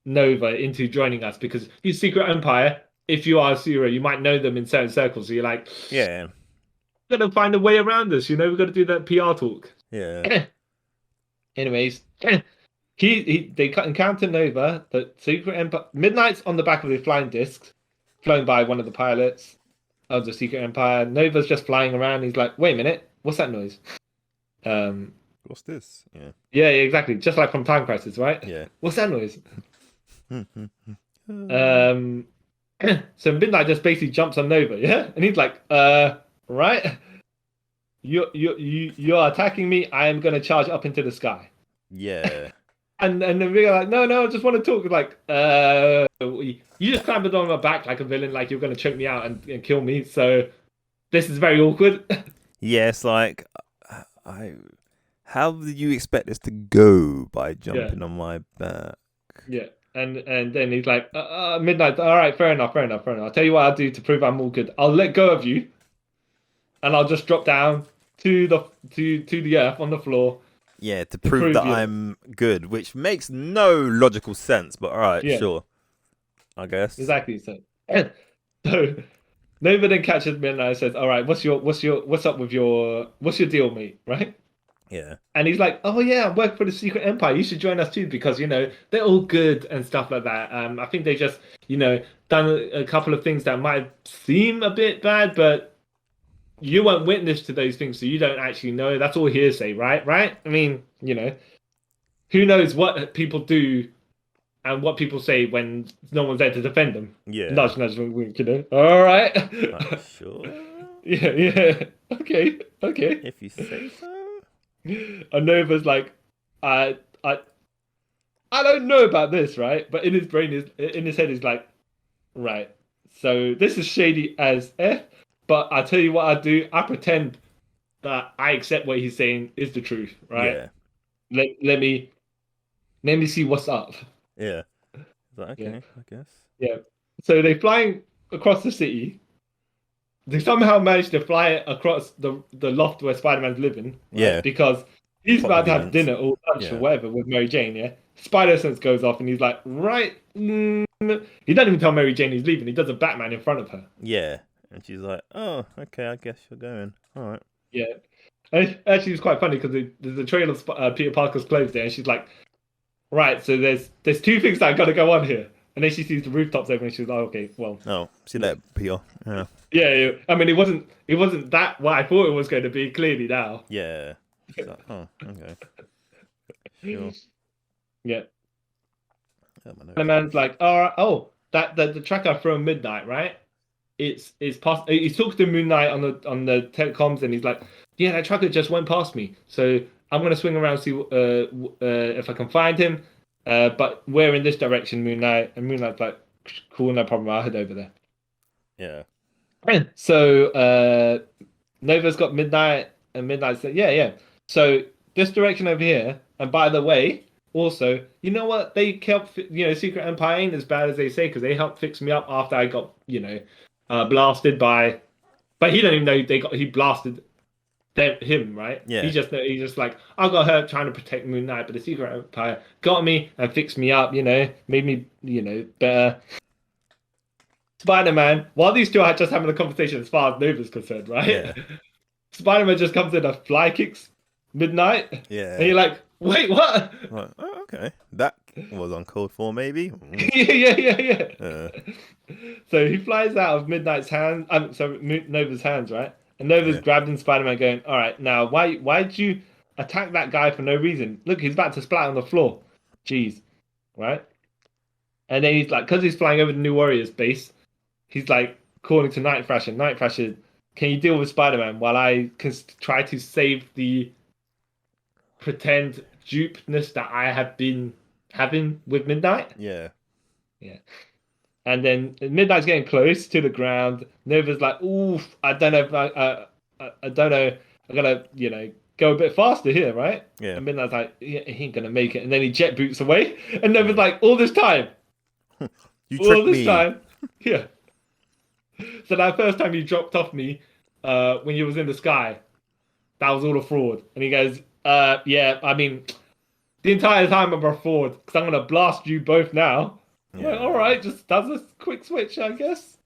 Nova into joining us, because you Secret Empire, if you are a hero, you might know them in certain circles. So you're like, Yeah. we're going to find a way around this. We've got to do that PR talk. Yeah. Anyways, they encounter Nova, the Secret Empire. Midnight's on the back of a flying disc, flown by one of the pilots of the Secret Empire. Nova's just flying around. He's like, wait a minute, what's that noise? What's this? Yeah. Yeah, exactly. Just like from Time Crisis, right? Yeah. What's that noise? So Midnight just basically jumps on Nova, yeah, and he's like, right, you're attacking me. I am gonna charge up into the sky. Yeah. And then we're like, no, I just want to talk. Like, you just clambered on my back like a villain, like you're gonna choke me out and kill me. So this is very awkward. Yeah, it's like, how did you expect this to go by jumping on my back? Yeah. And then he's like, Midnight, all right, fair enough. I'll tell you what I'll do to prove I'm all good. I'll let go of you, and I'll just drop down to the earth on the floor. Yeah, to prove that I'm good, which makes no logical sense. But all right, sure, I guess. Exactly. So Nova then catches Midnight and says, "All right, what's up with what's your deal, mate? Right?" Yeah. And he's like, oh yeah, I work for the Secret Empire. You should join us too, because they're all good and stuff like that. I think they just done a couple of things that might seem a bit bad, but you weren't witness to those things, so you don't actually know. That's all hearsay, right? I mean, who knows what people do and what people say when no one's there to defend them. Yeah. Nudge, wink, All right. Sure. Yeah. Okay. If you say so. And Nova's like, I don't know about this, right? But in his head, he's like, right. So this is shady as F. But I tell you what I do. I pretend that I accept what he's saying is the truth, right? Yeah. Let me see what's up. Yeah. Is that okay? Yeah. I guess. Yeah. So they're flying across the city. They somehow managed to fly across the loft where Spider-Man's living. Right? Yeah. Because he's about to have dinner or lunch or whatever with Mary Jane, yeah? Spider-Sense goes off and he's like, right. He doesn't even tell Mary Jane he's leaving. He does a Batman in front of her. Yeah. And she's like, oh, okay, I guess you're going. All right. Yeah. And actually, it's quite funny because there's a trail of Peter Parker's clothes there, and she's like, right, so there's two things that got to go on here. And then she sees the rooftops open, and she's like, okay, well. Oh, see that, Peter. Yeah. Yeah. I mean, it wasn't that what I thought it was going to be. Clearly now. Yeah. Like, oh, okay. Sure. Yeah. And the man's like, all right, that the tracker from Midnight, right? It's past. He's talking to Moon Knight on the telecoms, and he's like, yeah, that tracker just went past me, so I'm gonna swing around see if I can find him. But we're in this direction, Moon Knight, and Moon Knight's like, cool, no problem, I'll head over there. Yeah. So Nova's got Midnight, and Midnight's like, yeah. So this direction over here, and by the way, also, you know what? They helped, Secret Empire ain't as bad as they say, because they helped fix me up after I got, blasted by. But he don't even know he blasted him, right? Yeah. He's just like, I got hurt trying to protect Moon Knight, but the Secret Empire got me and fixed me up, made me, better. Spider-Man, while these two are just having a conversation as far as Nova's concerned, right? Yeah. Spider-Man just comes in and fly kicks Midnight. Yeah. And you're like, Wait, what? Like, oh, okay, that was uncalled for, maybe. Yeah. So he flies out of Midnight's hands. Nova's hands, right? And Nova's Yeah, grabbing Spider-Man, going, "All right, now why'd you attack that guy for no reason? Look, he's about to splat on the floor. Jeez, right?" And then he's like, because he's flying over the New Warriors base, he's like calling to Night Thrasher. Night Thrasher, can you deal with Spider-Man while I can try to save the pretend dupeness that I have been having with Midnight? yeah, Yeah. And then Midnight's getting close to the ground. Nova's like, "Oof, I don't know if I don't know. I gotta, go a bit faster here, right?" yeah. And Midnight's like, "Yeah, he ain't gonna make it." And then he jet boots away. And Nova's like, "All this time, You all tricked this me. time, yeah." So that first time you dropped off me, when you was in the sky, that was all a fraud. And he goes, yeah, I mean, the entire time I'm a fraud because I'm gonna blast you both now." I'm like, all right, just does a quick switch, I guess.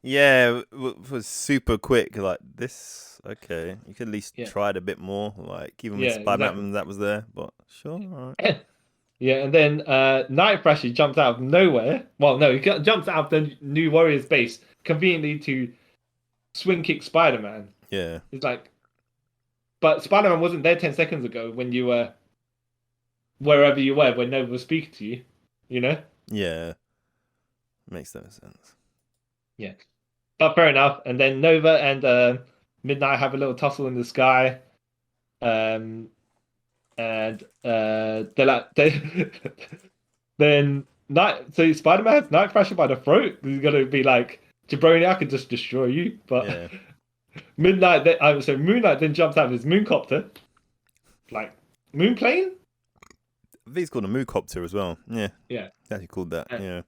Yeah, it was super quick. Like this, okay. You could at least Yeah. try it a bit more. Like even Yeah, with Spider-Man exactly. that was there, but sure, all right. Yeah, and then Night Thrasher jumps out of nowhere. Well, no, he jumps out of the New Warriors base conveniently to swing kick Spider-Man. Yeah, It's like, but Spider-Man wasn't there 10 seconds ago when you were wherever you were when Nova was speaking to you, you know? yeah, makes no sense. Yeah. But fair enough. And then Nova and Midnight have a little tussle in the sky. Um, and they're like, then so Spider-Man has Night Thrasher by the throat. He's gonna be like, "Jabroni, I could just destroy you." But Yeah, Moonlight then jumps out of his mooncopter, like moonplane. I think it's called a Moocopter as well. Yeah, Yeah. actually called that. And- Yeah,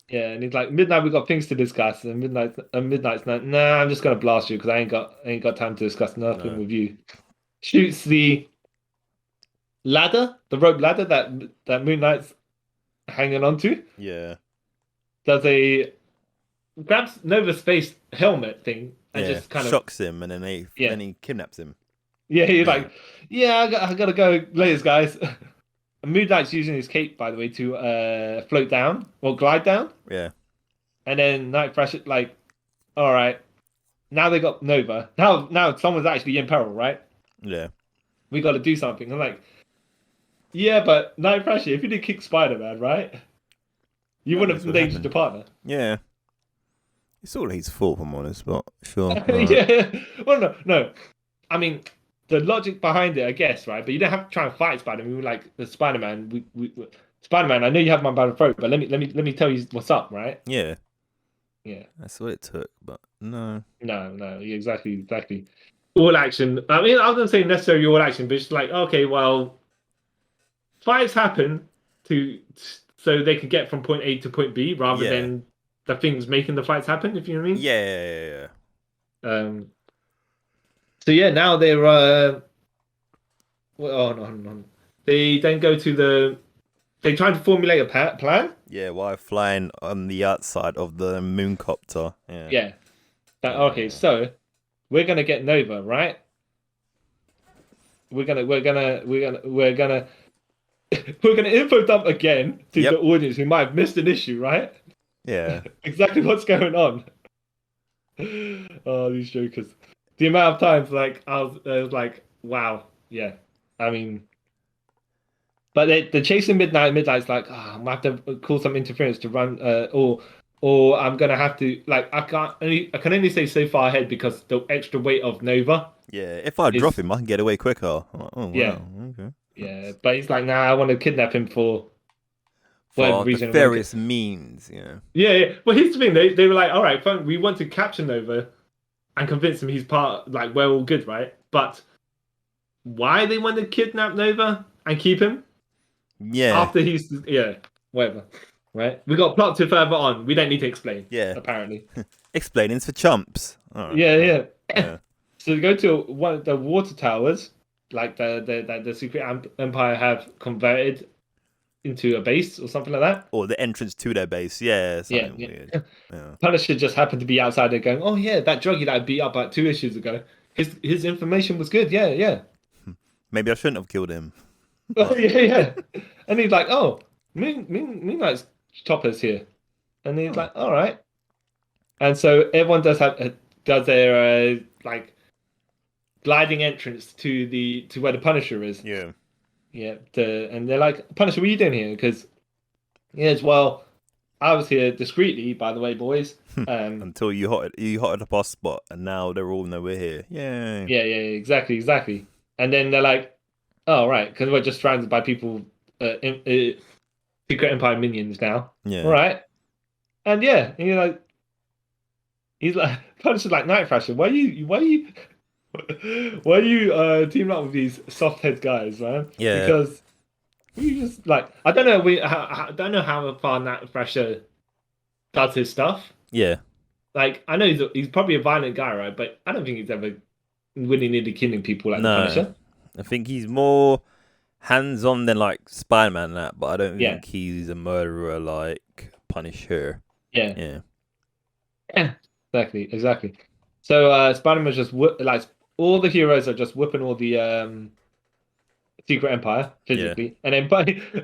Yeah, and he's like, "Midnight, we got things to discuss." And Midnight's like, "Nah, I'm just gonna blast you because I ain't got time to discuss nothing No. with you." Shoots the rope ladder that Moon Knight's hanging onto. yeah, Grabs Nova's face helmet thing and yeah. just kind of, Shocks him, and then Yeah. then he kidnaps him. he's Yeah. like, "Yeah, I gotta go, laters, guys." And Moon Knight's using his cape, by the way, to float down or glide down. Yeah, And then Night Thrasher, like, all right, now they got Nova. Now someone's actually in peril, right? yeah, We got to do something. I'm like, yeah, but Night Thrasher, if you did kick Spider-Man, right? You wouldn't have That's what endangered your partner. yeah. It's all his fault, if I'm honest, but sure. All right. Yeah. Well, no. I mean, the logic behind it, I guess, right? But you don't have to try and fight Spider-Man. We were like the Spider-Man. Spider-Man. I know you have my by the throat, but let me tell you what's up, right? Yeah, Yeah. that's what it took, but no. No. Yeah, exactly. All action. I mean, I wasn't saying necessarily all action, but it's like, okay, well, fights happen so they can get from point A to point B rather Yeah. than the things making the fights happen. If you know what I mean. Yeah. So yeah, now they're oh no. They then go to they try to formulate a plan. Yeah, while flying on the outside of the mooncopter. Yeah. Yeah. Okay, so we're gonna get Nova, right? We're gonna info dump again to Yep. the audience who might have missed an issue, right? Yeah. Exactly what's going on. Oh, these jokers. The amount of times I was like, wow, yeah. I mean, but they're chasing Midnight. Midnight's like, I'm gonna have to call some interference to run, or I'm gonna have to I can only stay so far ahead because the extra weight of Nova. Yeah. If I drop him, I can get away quicker. I'm like, oh, wow. Yeah. Okay. Yeah, but he's like, nah, I want to kidnap him for whatever For reason. various means, yeah. Yeah. Well, here's the thing. They were like, all right, fine, we want to capture Nova and convince him he's part, we're all good, right? But why they want to kidnap Nova and keep him Yeah. after whatever, right? We got plot to further on. We don't need to explain. Yeah. Apparently. Explaining's for chumps. All right. Yeah. Yeah. So they go to one of the water towers, like the secret empire have converted into a base or something like that. Or the entrance to their base. Yeah. Something Yeah. weird. Yeah. Punisher just happened to be outside there going, oh yeah, that druggie that I beat up like 2 issues ago. His information was good. Yeah. Maybe I shouldn't have killed him. Oh, yeah. And he's like, oh, Moonknight's chopper's here. And he's Oh. like, all right. And so everyone does their like gliding entrance to where the Punisher is. Yeah. Yeah. And they're like, Punisher, what are you doing here? Because yes, well, I was here discreetly, by the way, boys. Until you hotted up our spot, and now they're all know we're here. Yay. Yeah, exactly. And then they're like, oh, right, because we're just surrounded by people, Secret Empire minions now. Yeah. All right. And yeah, and he's like, Punisher's like, Night Thrasher, why are you teaming up with these soft head guys, man? Yeah. Because we just like, I don't know, I don't know how far Night Thrasher does his stuff. Yeah. Like, I know he's probably a violent guy, right? But I don't think he's ever willy-nilly killing people like the Punisher. I think he's more hands-on than like Spider-Man and that, but I don't think he's a murderer like Punisher. Yeah. Exactly. So Spider-Man's just like all the heroes are just whipping all the Secret Empire physically, and then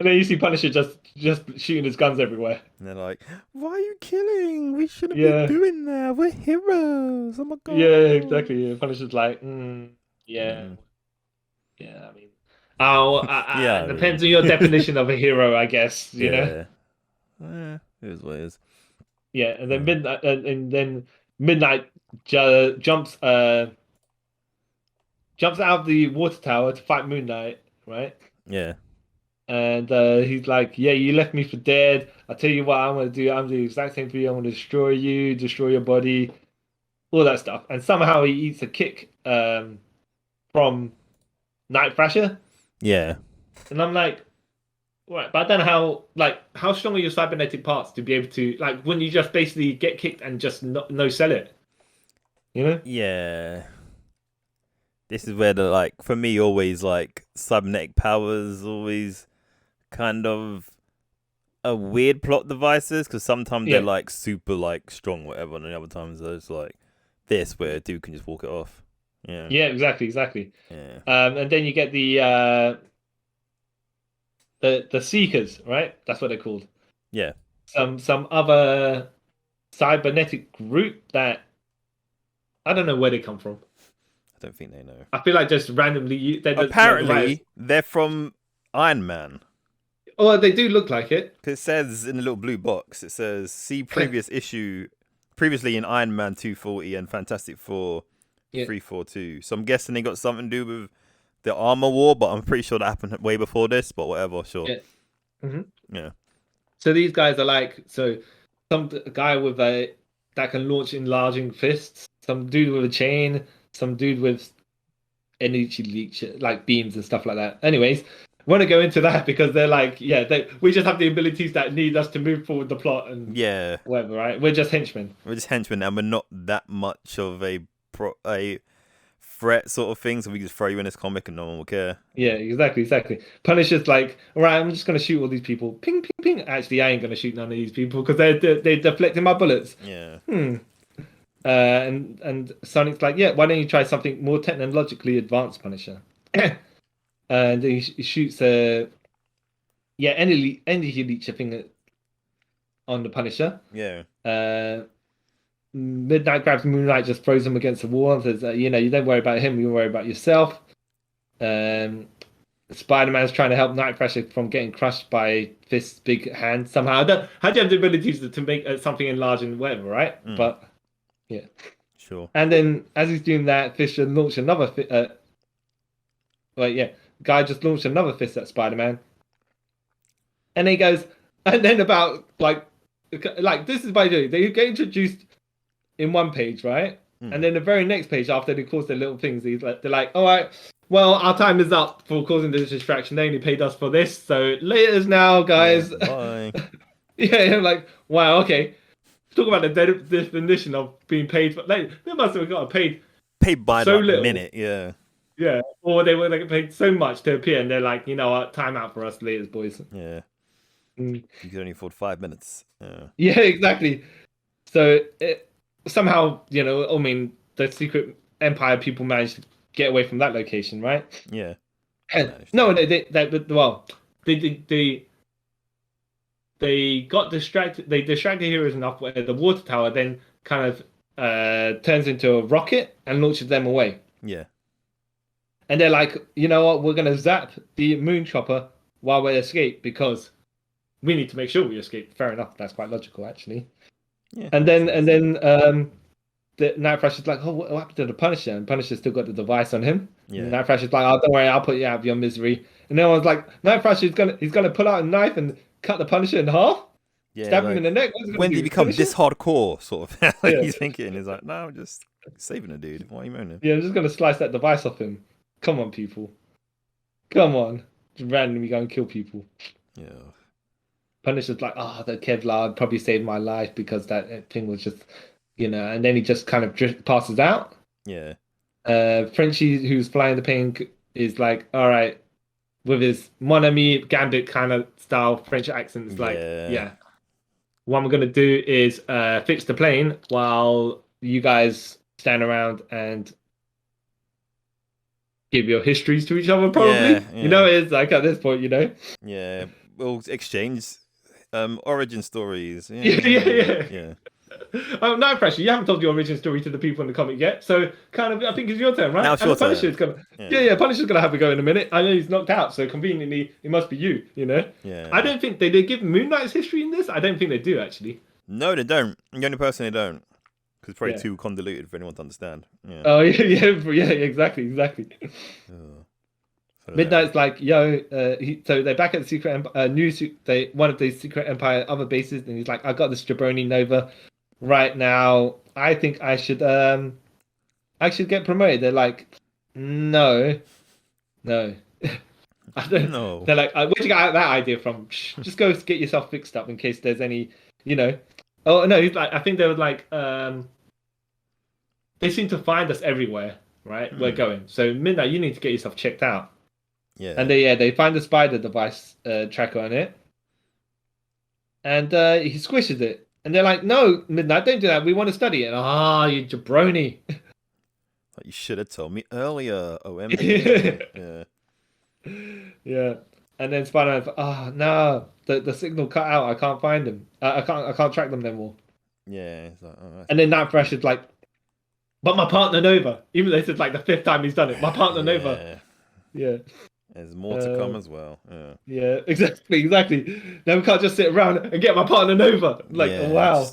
you see Punisher just shooting his guns everywhere. And they're like, "Why are you killing? We shouldn't Yeah. be doing that. We're heroes. Oh my god." Yeah, exactly. Yeah. Punisher's like, yeah. I mean, Yeah, depends on your definition of a hero, I guess. You know. Yeah, it is what it is. Yeah, and then Midnight jumps out of the water tower to fight Moon Knight, right? Yeah. And he's like, "Yeah, you left me for dead. I'll tell you what I'm gonna do. I'm doing the exact same for you. I'm gonna destroy you, destroy your body, all that stuff." And somehow he eats a kick from Night Thrasher. Yeah. And I'm like, right, but I don't know how strong are your cybernetic parts to be able to, like, wouldn't you just basically get kicked and just no sell it? You know? Yeah. This is where for me, always like cybernetic powers always kind of a weird plot devices, because sometimes they're like super like strong, whatever, and the other times there's like this where a dude can just walk it off. Yeah. Yeah, exactly. Yeah. And then you get the Seekers, right? That's what they're called. Yeah. Some other cybernetic group that I don't know where they come from. I don't think they know. I feel like just randomly. Apparently, they're from Iron Man. Oh, they do look like it. Because it says in the little blue box, it says, see previously in Iron Man 240 and Fantastic Four 342. So I'm guessing they got something to do with the armor war, but I'm pretty sure that happened way before this, but whatever, sure. Yeah. Mm-hmm. Yeah. So these guys are like, some guy with that can launch enlarging fists, some dude with a chain, some dude with energy leech, like beams and stuff like that. Anyways, I want to go into that because they're like, we just have the abilities that need us to move forward the plot and whatever, right? We're just henchmen. We're just henchmen, and we're not that much of a threat sort of thing, so we just throw you in this comic and no one will care. Yeah, exactly. Punisher's like, all right, I'm just going to shoot all these people. Ping, ping, ping. Actually, I ain't going to shoot none of these people because they're deflecting my bullets. Yeah. And Sonic's like, yeah, why don't you try something more technologically advanced, Punisher? And he shoots energy leech thing on the Punisher. Yeah. Midnight grabs Moonlight, just throws him against the wall and says, you don't worry about him, you worry about yourself. Spider-Man's trying to help Night Thrasher from getting crushed by Fist's big hand somehow. How do you have the abilities to make something enlarge and whatever, right? But yeah, sure. And then as he's doing that, Fish launched another guy just launched another fist at Spider-Man, and he goes, and then about like this is by the way, they get introduced in one page, right? And then the very next page after they cause their little things, they're like, all right, well, our time is up for causing this distraction. They only paid us for this, so laters now, guys. Bye. Yeah, I'm like, wow, okay. Talk about the definition of being paid for. Like, they must have got paid by so like little. a minute, yeah. Yeah, or they were like paid so much to appear, and they're like, you know what, time out for us, laters, boys. Yeah. You could only afford 5 minutes. Yeah, exactly. So somehow, the Secret Empire people managed to get away from that location, right? Yeah. No, well, they got distracted. They distracted heroes enough where the water tower then kind of turns into a rocket and launches them away. Yeah. And they're like, you know what? We're gonna zap the moon chopper while we escape because we need to make sure we escape. Fair enough. That's quite logical, actually. Yeah. And then the Night Thrasher is like, oh, what happened to the Punisher? And Punisher's still got the device on him. Yeah. And Night Thrasher's like, oh, don't worry, I'll put you out of your misery. And then I was like, Night Thrasher he's gonna pull out a knife and cut the Punisher in half. Yeah, Stab like, him in the neck. When did he become this hardcore? Sort of. Yeah. He's thinking. He's like, no, I'm just saving a dude. Why are you moaning? Yeah, I'm just gonna slice that device off him. Come on, people. Come on. Just randomly go and kill people. Yeah. Punisher's like, oh, the Kevlar probably saved my life because that thing was just, and then he just kind of passes out. Yeah. Frenchie, who's flying the plane, is like, all right, with his Mon Ami Gambit kind of style French accent, is like, yeah. What I'm gonna do is fix the plane while you guys stand around and give your histories to each other, probably. Yeah. It's like at this point, Yeah, we'll exchange origin stories. Yeah. Oh, no pressure. You haven't told your origin story to the people in the comic yet, so kind of, I think it's your turn, right? Now it's your turn. Punisher's gonna, Punisher's gonna have a go in a minute. I know he's knocked out, so conveniently it must be you. Yeah. I don't think they give Moonknight's history in this. I don't think they do actually. No, they don't. The only person they don't, because it's probably too convoluted for anyone to understand. Yeah. Oh yeah, exactly. Midnight's like, yo, so they're back at the Secret Empire, one of the Secret Empire other bases, and he's like, I got this Jabroni Nova right now. I think I should get promoted. They're like, no. I don't know. They're like, where'd you get that idea from? Just go get yourself fixed up in case there's any, Oh no, he's like, I think they were like, they seem to find us everywhere, right? We're going. So Midnight, you need to get yourself checked out. Yeah. And they find the spider device tracker on it. And he squishes it. And they're like, no, Midnight, don't do that. We want to study it. You jabroni. You should have told me earlier, OMG. Yeah. And then Spider-Man's like, no, the signal cut out. I can't find them. I can't track them anymore. Yeah. It's like, and then Night Thrasher's like, but my partner Nova. Even though this is like the 5th time he's done it. My partner Nova. Yeah. There's more to come as well. Yeah, exactly. Now we can't just sit around and get my partner Nova. Like, wow.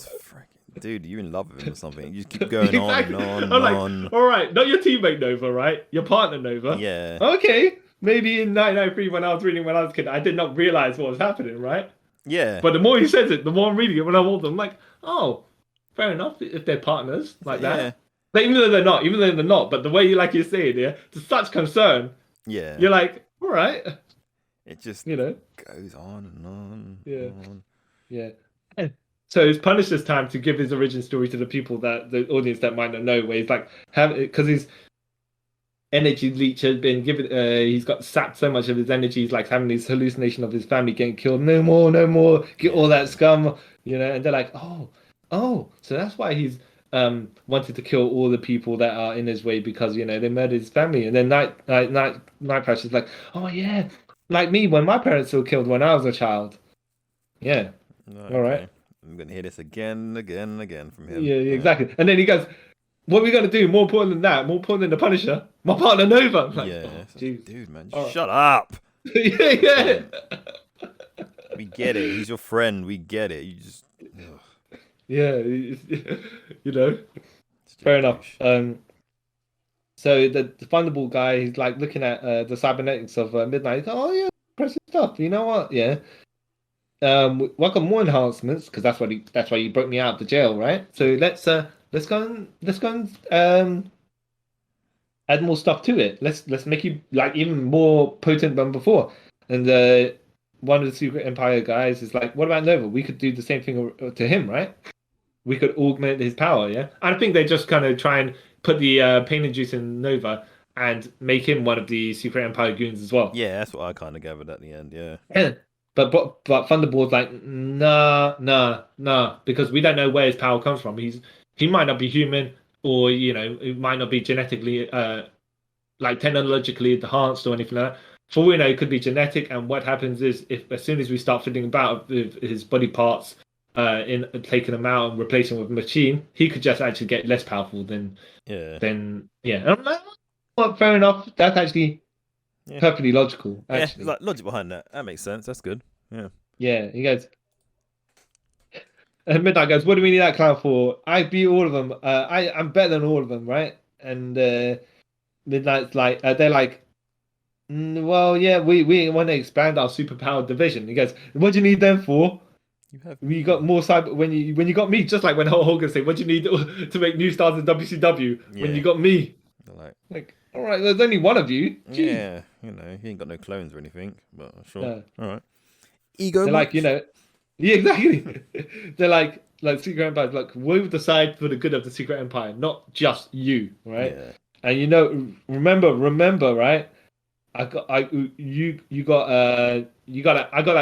Dude, you in love with him or something. You just keep going on and on. All right, not your teammate Nova, right? Your partner Nova. Yeah. Okay. Maybe in 1993 when I was reading when I was a kid, I did not realize what was happening, right? Yeah. But the more he says it, the more I'm reading it when I'm older. I'm like, oh, fair enough if they're partners like that. But even though they're not, but the way you're saying to such concern, you're like, all right. It just goes on and on. Yeah. So it's Punisher's time to give his origin story to the people that the audience that might not know, where he's like, because his energy leech has been given, he's got sapped so much of his energy, he's like having this hallucination of his family getting killed. No more, get all that scum, and they're like, oh, so that's why he's wanted to kill all the people that are in his way because they murdered his family. And then Night Thrasher's like, oh yeah, like me when my parents were killed when I was a child. Yeah. Okay. All right. I'm gonna hear this again from him. Yeah, exactly. And then he goes, what are we gonna do? More important than that? More important than the Punisher? My partner Nova. I'm like, dude, man, shut up. Yeah. We get it. He's your friend. We get it. You just. Yeah, fair enough. So the Thunderbolt guy, he's like looking at the cybernetics of Midnight. He's like, oh yeah, impressive stuff. You know what? Yeah. Welcome more enhancements because that's why you broke me out of the jail, right? So let's go and add more stuff to it. Let's make you like even more potent than before. And one of the Secret Empire guys is like, what about Nova? We could do the same thing to him, right? We could augment his power, yeah? I think they just kind of try and put the pain and juice in Nova and make him one of the Secret Empire goons as well. Yeah, that's what I kind of gathered at the end, yeah. But Thunderbolt's like, nah, because we don't know where his power comes from. He might not be human, or, it might not be genetically, like technologically enhanced or anything like that. for all we know, it could be genetic. And what happens is, if as soon as we start fiddling about with his body parts, in taking them out and replacing them with a machine, he could just actually get less powerful than. Yeah. And I'm like, well, fair enough. That's actually perfectly logical. Actually, like logic behind that. That makes sense. That's good. Yeah. Yeah, he goes. And Midnight goes, "What do we need that clown for? I beat all of them. I'm better than all of them, right?" And Midnight's like, they're like, well, yeah, we want to expand our superpowered division. He goes, "What do you need them for? You got more cyber when you got me, just like when Hulk Hogan said, what do you need to make new stars in WCW when you got me?" Like, all right, there's only one of you. Jeez. Yeah, he ain't got no clones or anything, but sure. No. All right. Ego. They're like, yeah, exactly. They're like Secret Empire, like we'll decide for the good of the Secret Empire, not just you, right? Yeah. And remember, right? I got that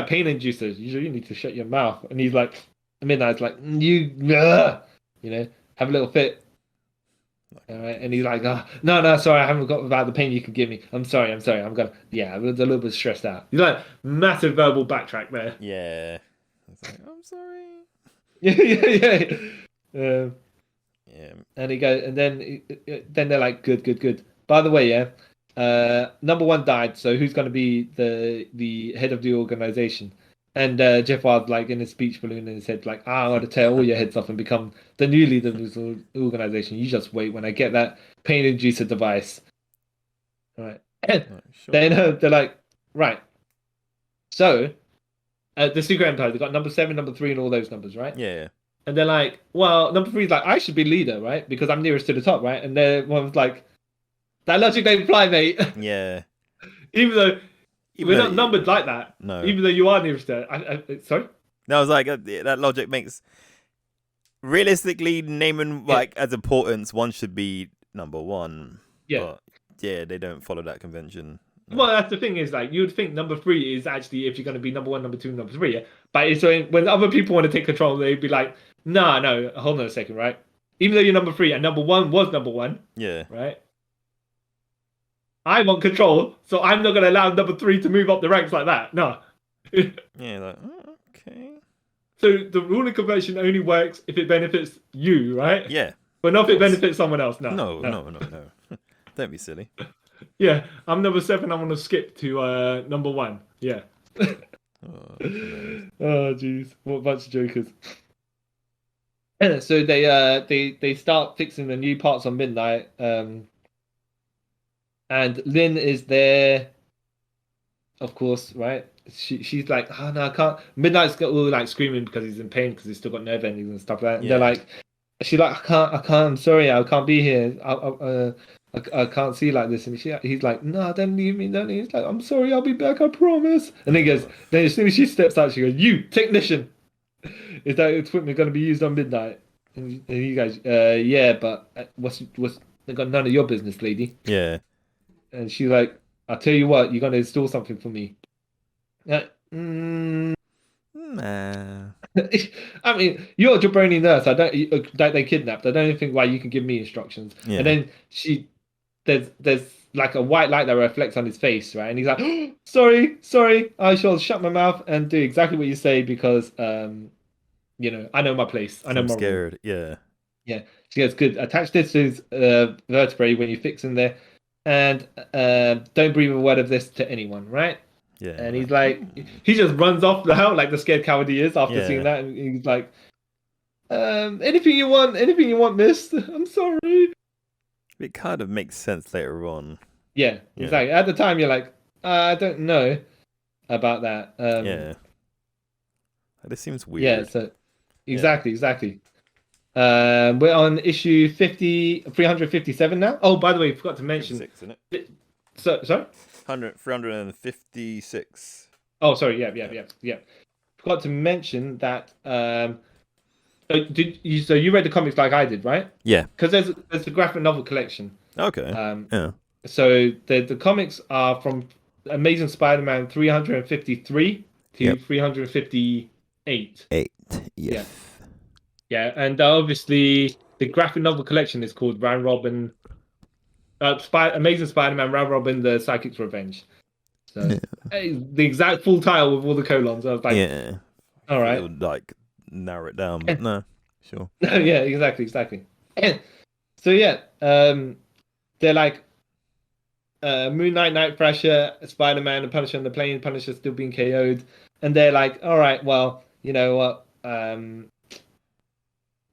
pain inducer. You need to shut your mouth. And he's like, Midnight's like, have a little fit. All right, and he's like, no, sorry, I haven't got about the pain you can give me. I'm sorry. I'm a little bit stressed out. He's like, massive verbal backtrack there. Yeah. It's like, I'm sorry. Yeah. Yeah. And he goes, and then they're like, good. By the way, number one died, so who's going to be the head of the organization? And Jeff was like in his speech balloon in his head, like, I want to tear all your heads off and become the new leader of this organization. You just wait when I get that pain inducer device. All right. Sure. Then they're like, right. So, the Secret Empire, they've got number 7, number 3, and all those numbers, right? Yeah. And they're like, well, number 3 is like, I should be leader, right? Because I'm nearest to the top, right? And one was like, that logic don't fly, mate. Yeah. Even though we're not numbered like that. No. Even though you are nearest to sorry? No, I was like, that logic makes... Realistically, naming, as importance, one should be number 1. Yeah. But, yeah, they don't follow that convention. No. Well, that's the thing is, like, you'd think number 3 is actually if you're going to be number 1, number 2, number 3, yeah? But it's when other people want to take control, they'd be like, no, hold on a second, right? Even though you're number 3 and number 1 was number 1. Yeah. Right? I want control, so I'm not going to allow number 3 to move up the ranks like that. No. Yeah, like, okay. So the ruling convention only works if it benefits you, right? Yeah. But not if it benefits someone else. No. Don't be silly. Yeah, I'm number 7. I'm going to skip to number 1. Yeah. Oh, jeez. What a bunch of jokers. So they start fixing the new parts on Midnight. And Lynn is there, of course, right? She's like, oh no, I can't. Midnight's got all like screaming because he's in pain because he's still got nerve endings and stuff like that. And they're like, she's like, I can't. I'm sorry, I can't be here. I can't see like this. And he's like, no, don't leave me. Don't leave. He's like, I'm sorry, I'll be back. I promise. And then he goes. Then as soon as she steps out, she goes, you technician, is that equipment going to be used on Midnight? And he goes, yeah, but what's they got none of your business, lady. Yeah. And she's like, I'll tell you what, you're going to install something for me. Nah. I mean, you're a jabroni nurse. That they kidnapped. I don't think why you can give me instructions. Yeah. And then there's like a white light that reflects on his face, right? And he's like, oh, sorry, I shall shut my mouth and do exactly what you say because, I know my place. I know I'm my scared. role. Yeah. She goes, good. Attach this to his vertebrae when you fix in there. And don't breathe a word of this to anyone, right? Yeah. And he's like, he just runs off now, like the scared coward he is after seeing that. And he's like, anything you want, miss. I'm sorry. It kind of makes sense later on. Yeah, exactly. At the time, you're like, I don't know about that. Yeah. This seems weird. Yeah, so exactly. We're on issue 357 now. Oh, by the way, forgot to mention. 56, isn't it? Sorry? 356. Oh, sorry. Yeah. Forgot to mention that. So you read the comics like I did, right? Yeah. Because there's a graphic novel collection. Okay. Yeah. So the comics are from Amazing Spider-Man 353 to 358. 8. Yeah. Yeah, and obviously the graphic novel collection is called Round Robin, Amazing Spider-Man, Round Robin, The Sidekick's Revenge. So the exact full title with all the colons. I was like, Yeah. all right. It would like narrow it down, but no, sure. Yeah, exactly. And so yeah, they're like Moon Knight, Thrasher, Spider-Man, and Punisher on the plane. Punisher still being KO'd, and they're like, all right, well, you know what?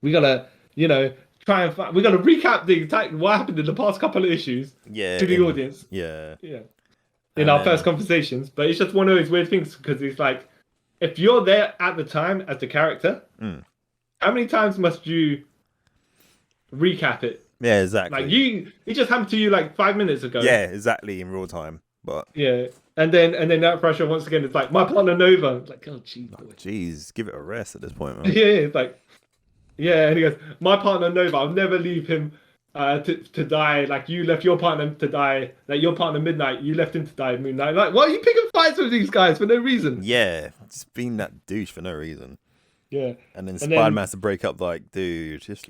We gotta, try and we gotta recap what happened in the past couple of issues Yeah. to the audience. Yeah. Yeah. In And our then- first conversations, but it's just one of those weird things because it's like, if you're there at the time as the character, how many times must you recap it? Yeah, exactly. Like it just happened to you like 5 minutes ago. Yeah, exactly in real time. But Yeah, and then that pressure once again. It's like my partner Nova. It's like, oh jeez, give it a rest at this point, man. Yeah, it's like, yeah, and he goes, my partner Nova. I'll never leave him to die. Like you left your partner to die. Like your partner Midnight, you left him to die. Moonknight. Like, why are you picking fights with these guys for no reason? Yeah, just being that douche for no reason. Yeah, And then Spider-Man has to break up. Like, dude, just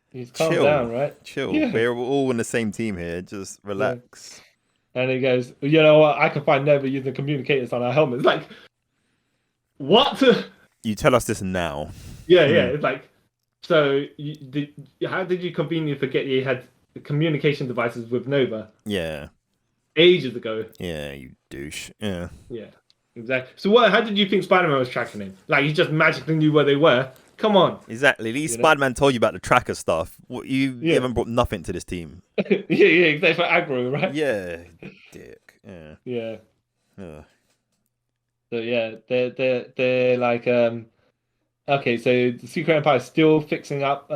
he's calm chill, down, right? chill. Yeah. We're all in the same team here. Just relax. And he goes, you know what? I can find Nova using communicators on our helmets. Like, what? You tell us this now. Yeah. It's like, so how did you conveniently forget you had communication devices with Nova Yeah. ages ago? Yeah, you douche. Yeah. Yeah, exactly. So how did you think Spider-Man was tracking him? Like, he just magically knew where they were? Come on. Exactly. At least Spider-Man told you about the tracker stuff. You haven't brought nothing to this team. yeah, exactly. For aggro, right? Yeah. Dick. Yeah. Yeah. Yeah. So yeah, they're like okay, so the Secret Empire is still fixing up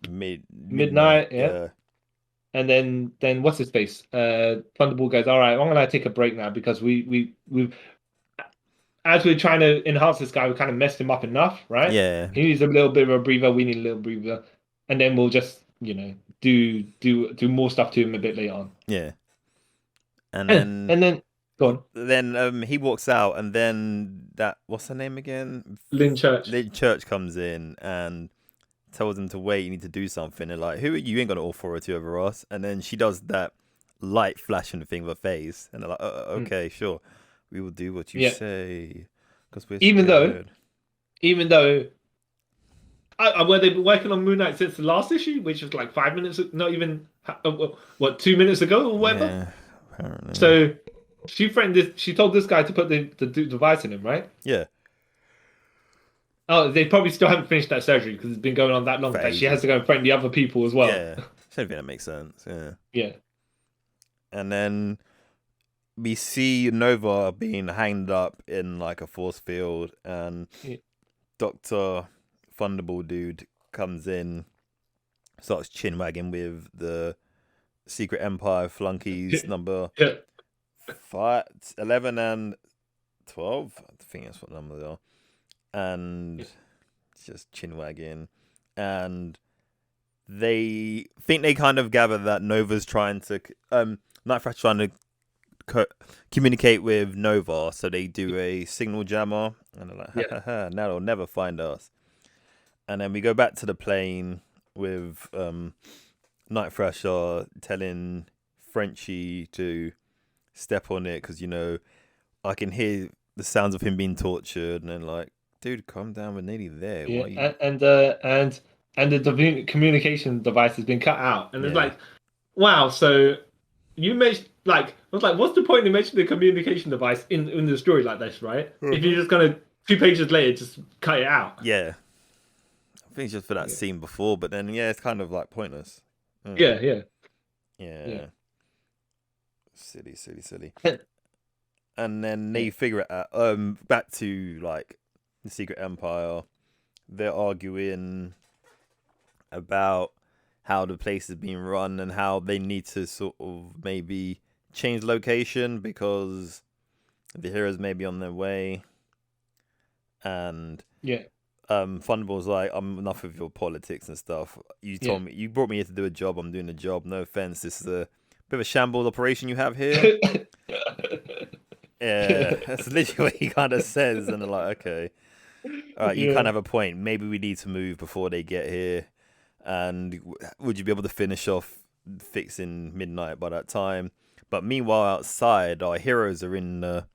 Midnight, yeah. And then what's his face? Thunderbolt goes, all right, I'm gonna take a break now because we've as we're trying to enhance this guy, we kind of messed him up enough, right? Yeah. He needs a little bit of a breather. We need a little breather, and then we'll just do more stuff to him a bit later on. Yeah. And then go on. Then he walks out, and then what's her name again? Lynn Church. Lynn Church comes in and tells him to wait. You need to do something. They're like, "Who are you? You ain't got no authority over us." And then she does that light flashing thing with her face, and they're like, "Okay, sure, we will do what you say." Because we're even scared. though, were they working on Moon Knight since the last issue, which was like 5 minutes, not even 2 minutes ago or whatever. Yeah, apparently. So she threatened this. She told this guy to put the device in him, right? Yeah. Oh, they probably still haven't finished that surgery because it's been going on that long. That she has to go and threaten the other people as well. Yeah, I don't think that makes sense. Yeah. Yeah. And then we see Nova being hanged up in like a force field, and Dr. Thunderball dude comes in, starts chin wagging with the Secret Empire flunkies number 11 and 12. I think that's what number they are. And just chin wagging, and they think they kind of gather that Nova's trying to Night Thrasher's trying to communicate with Nova, so they do a signal jammer, and they're like, ha, now they'll never find us. And then we go back to the plane with Night Thrasher telling Frenchie to step on it because I can hear the sounds of him being tortured, and then like, dude, calm down, we're nearly there. Yeah, and the communication device has been cut out, and it's like, wow. So you mentioned I was like, what's the point in mentioning the communication device in the story like this, right? If you're just gonna 2 pages later just cut it out. Yeah, I think it's just for that scene before, but then it's kind of like pointless. Yeah. Silly. And then they figure it out. Back to like the Secret Empire, they're arguing about how the place is being run and how they need to sort of maybe change location because the heroes may be on their way. And Thunderball's like, I'm enough of your politics and stuff. You told me, you brought me here to do a job. I'm doing a job. No offense, this is a bit of a shambles operation you have here. Yeah, that's literally what he kind of says, and they're like, okay, all right, you kind of have a point. Maybe we need to move before they get here. And would you be able to finish off fixing Midnight by that time? But meanwhile, outside, our heroes are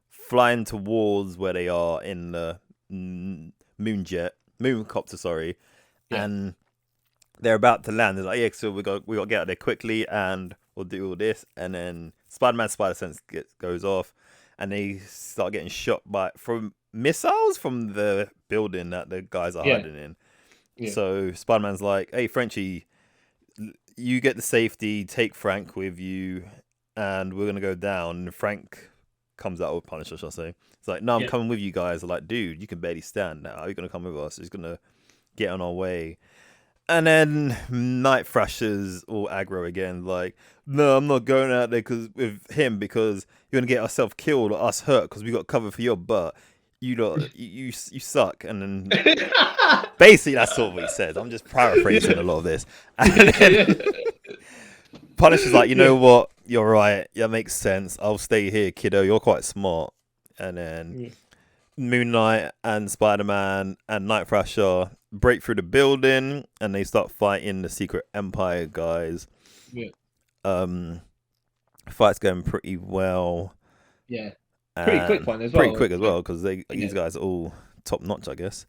flying towards where they are in the mooncopter, sorry, and they're about to land. They're like, yeah, so we got to get out there quickly, and we'll do all this. And then Spider-Man's spider sense goes off, and they start getting shot from missiles from the building that the guys are hiding in. Yeah. So Spider-Man's like, hey, Frenchie, you get the safety, take Frank with you, and we're going to go down. And Frank comes out with Punisher, shall I say. It's like, no, I'm coming with you guys. I'm like, dude, you can barely stand now. How are you going to come with us? He's going to get on our way. And then Night Thrasher's all aggro again, like, no, I'm not going out there with him because you're going to get ourselves killed or us hurt because we got cover for your butt. You suck. And then basically that's sort of what he says. I'm just paraphrasing a lot of this. And then Punisher's like, you know what? You're right. Yeah, makes sense. I'll stay here, kiddo. You're quite smart. And then Moon Knight and Spider-Man and Night Thrasher break through the building and they start fighting the Secret Empire guys. Yeah. Fight's going pretty well. Yeah. Pretty quick one as well. Pretty quick as well because these guys are all top notch, I guess.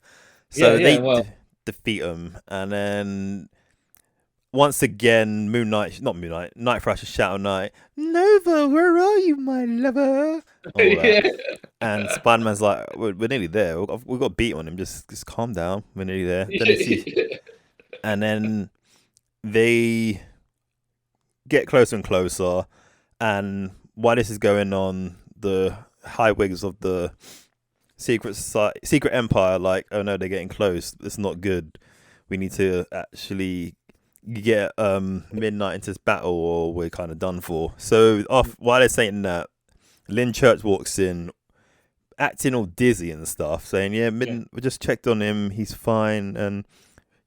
So they defeat them, and then once again, Night Thrasher shout out, Nova, where are you, my lover? And Spider-Man's like, we're nearly there. We've got beat on him. Just calm down. We're nearly there. And then they get closer and closer. And while this is going on, the highwigs of the Secret Empire, like, oh no, they're getting close. It's not good. We need to actually get Midnight into this battle, or we're kind of done for. So while they're saying that, Lynn Church walks in, acting all dizzy and stuff, saying, we just checked on him, he's fine, and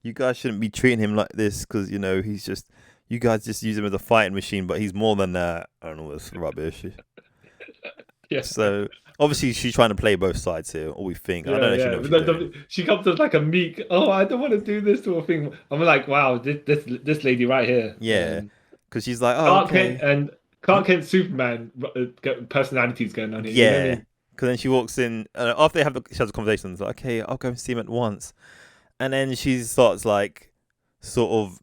you guys shouldn't be treating him like this because, you know, you guys just use him as a fighting machine, but he's more than that. I don't know, it's rubbish. So obviously she's trying to play both sides here, or we think. I don't know if she knows what she comes as like a meek, I don't want to do this sort of thing. I'm like, wow, this lady right here. Yeah, because she's like, Clark Kent Superman personalities going on here. Yeah, you know what I mean? Because then she walks in, after she has a conversation, it's like, okay, I'll go and see him at once. And then she starts like sort of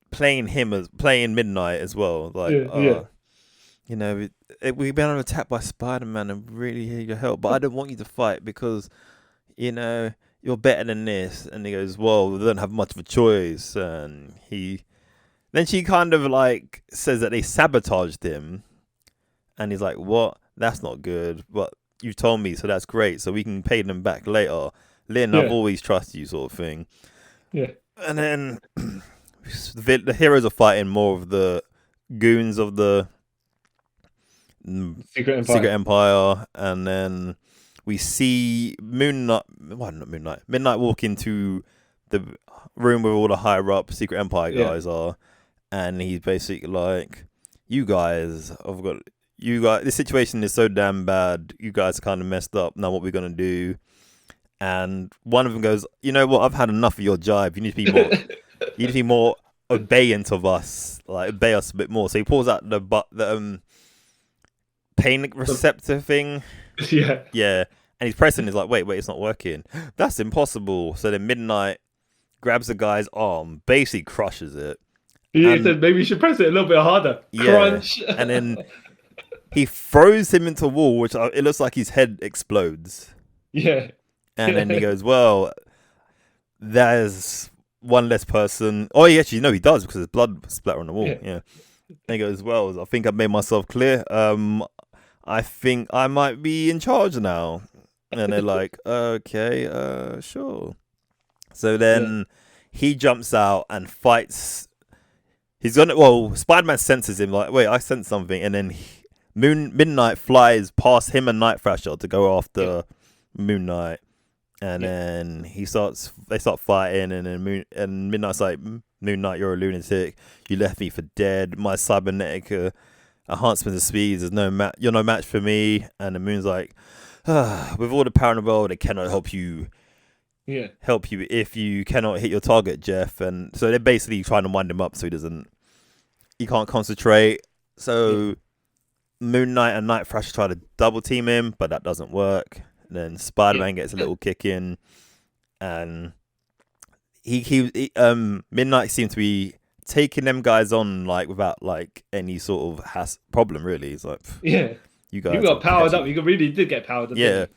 playing Midnight as well. Like, you know, we've been attacked by Spider-Man and really need your help, but I don't want you to fight because, you know, you're better than this. And he goes, well, we don't have much of a choice. And then she kind of like says that they sabotaged him. And he's like, what? That's not good. But you told me, so that's great. So we can pay them back later. Lynn, I've always trusted you, sort of thing. Yeah. And then the heroes are fighting more of the goons of the Secret Empire, and then we see Midnight walk into the room where all the higher up Secret Empire guys are, and he's basically like, you guys, this situation is so damn bad, you guys are kind of messed up, now what we're gonna do? And one of them goes, you know what, I've had enough of your jive, you need to be more you need to be more obeyant of us, like obey us a bit more. So he pulls out the pain receptor thing. Yeah. And he's pressing, he's like, wait, it's not working. That's impossible. So then Midnight grabs the guy's arm, basically crushes it. He said maybe you should press it a little bit harder. Yeah. Crunch. And then he throws him into a wall, which it looks like his head explodes. Yeah. And then he goes, well, there's one less person. Oh, he does, because there's blood splatter on the wall. Yeah. And he goes, well, I think I've made myself clear. I think I might be in charge now. And they're like, okay, sure. So then he jumps out and fights. Spider-Man senses him, like, wait, I sense something. And then Midnight flies past him and Night Thrasher to go after Moon Knight. And then they start fighting, and then Midnight's like, Moon Knight, you're a lunatic. You left me for dead. My cybernetic enhancement of speeds is you're no match for me. And the Moon's like, with all the power in the world, it cannot help you. Yeah. Help you if you cannot hit your target, Jeff. And so they're basically trying to wind him up so he can't concentrate. So Moon Knight and Night Thrasher try to double team him, but that doesn't work. And then Spider-Man gets a little kick in, and Midnight seems to be taking them guys on like without like any sort of problem really. He's like, you guys got powered up. You really did get powered up. Yeah.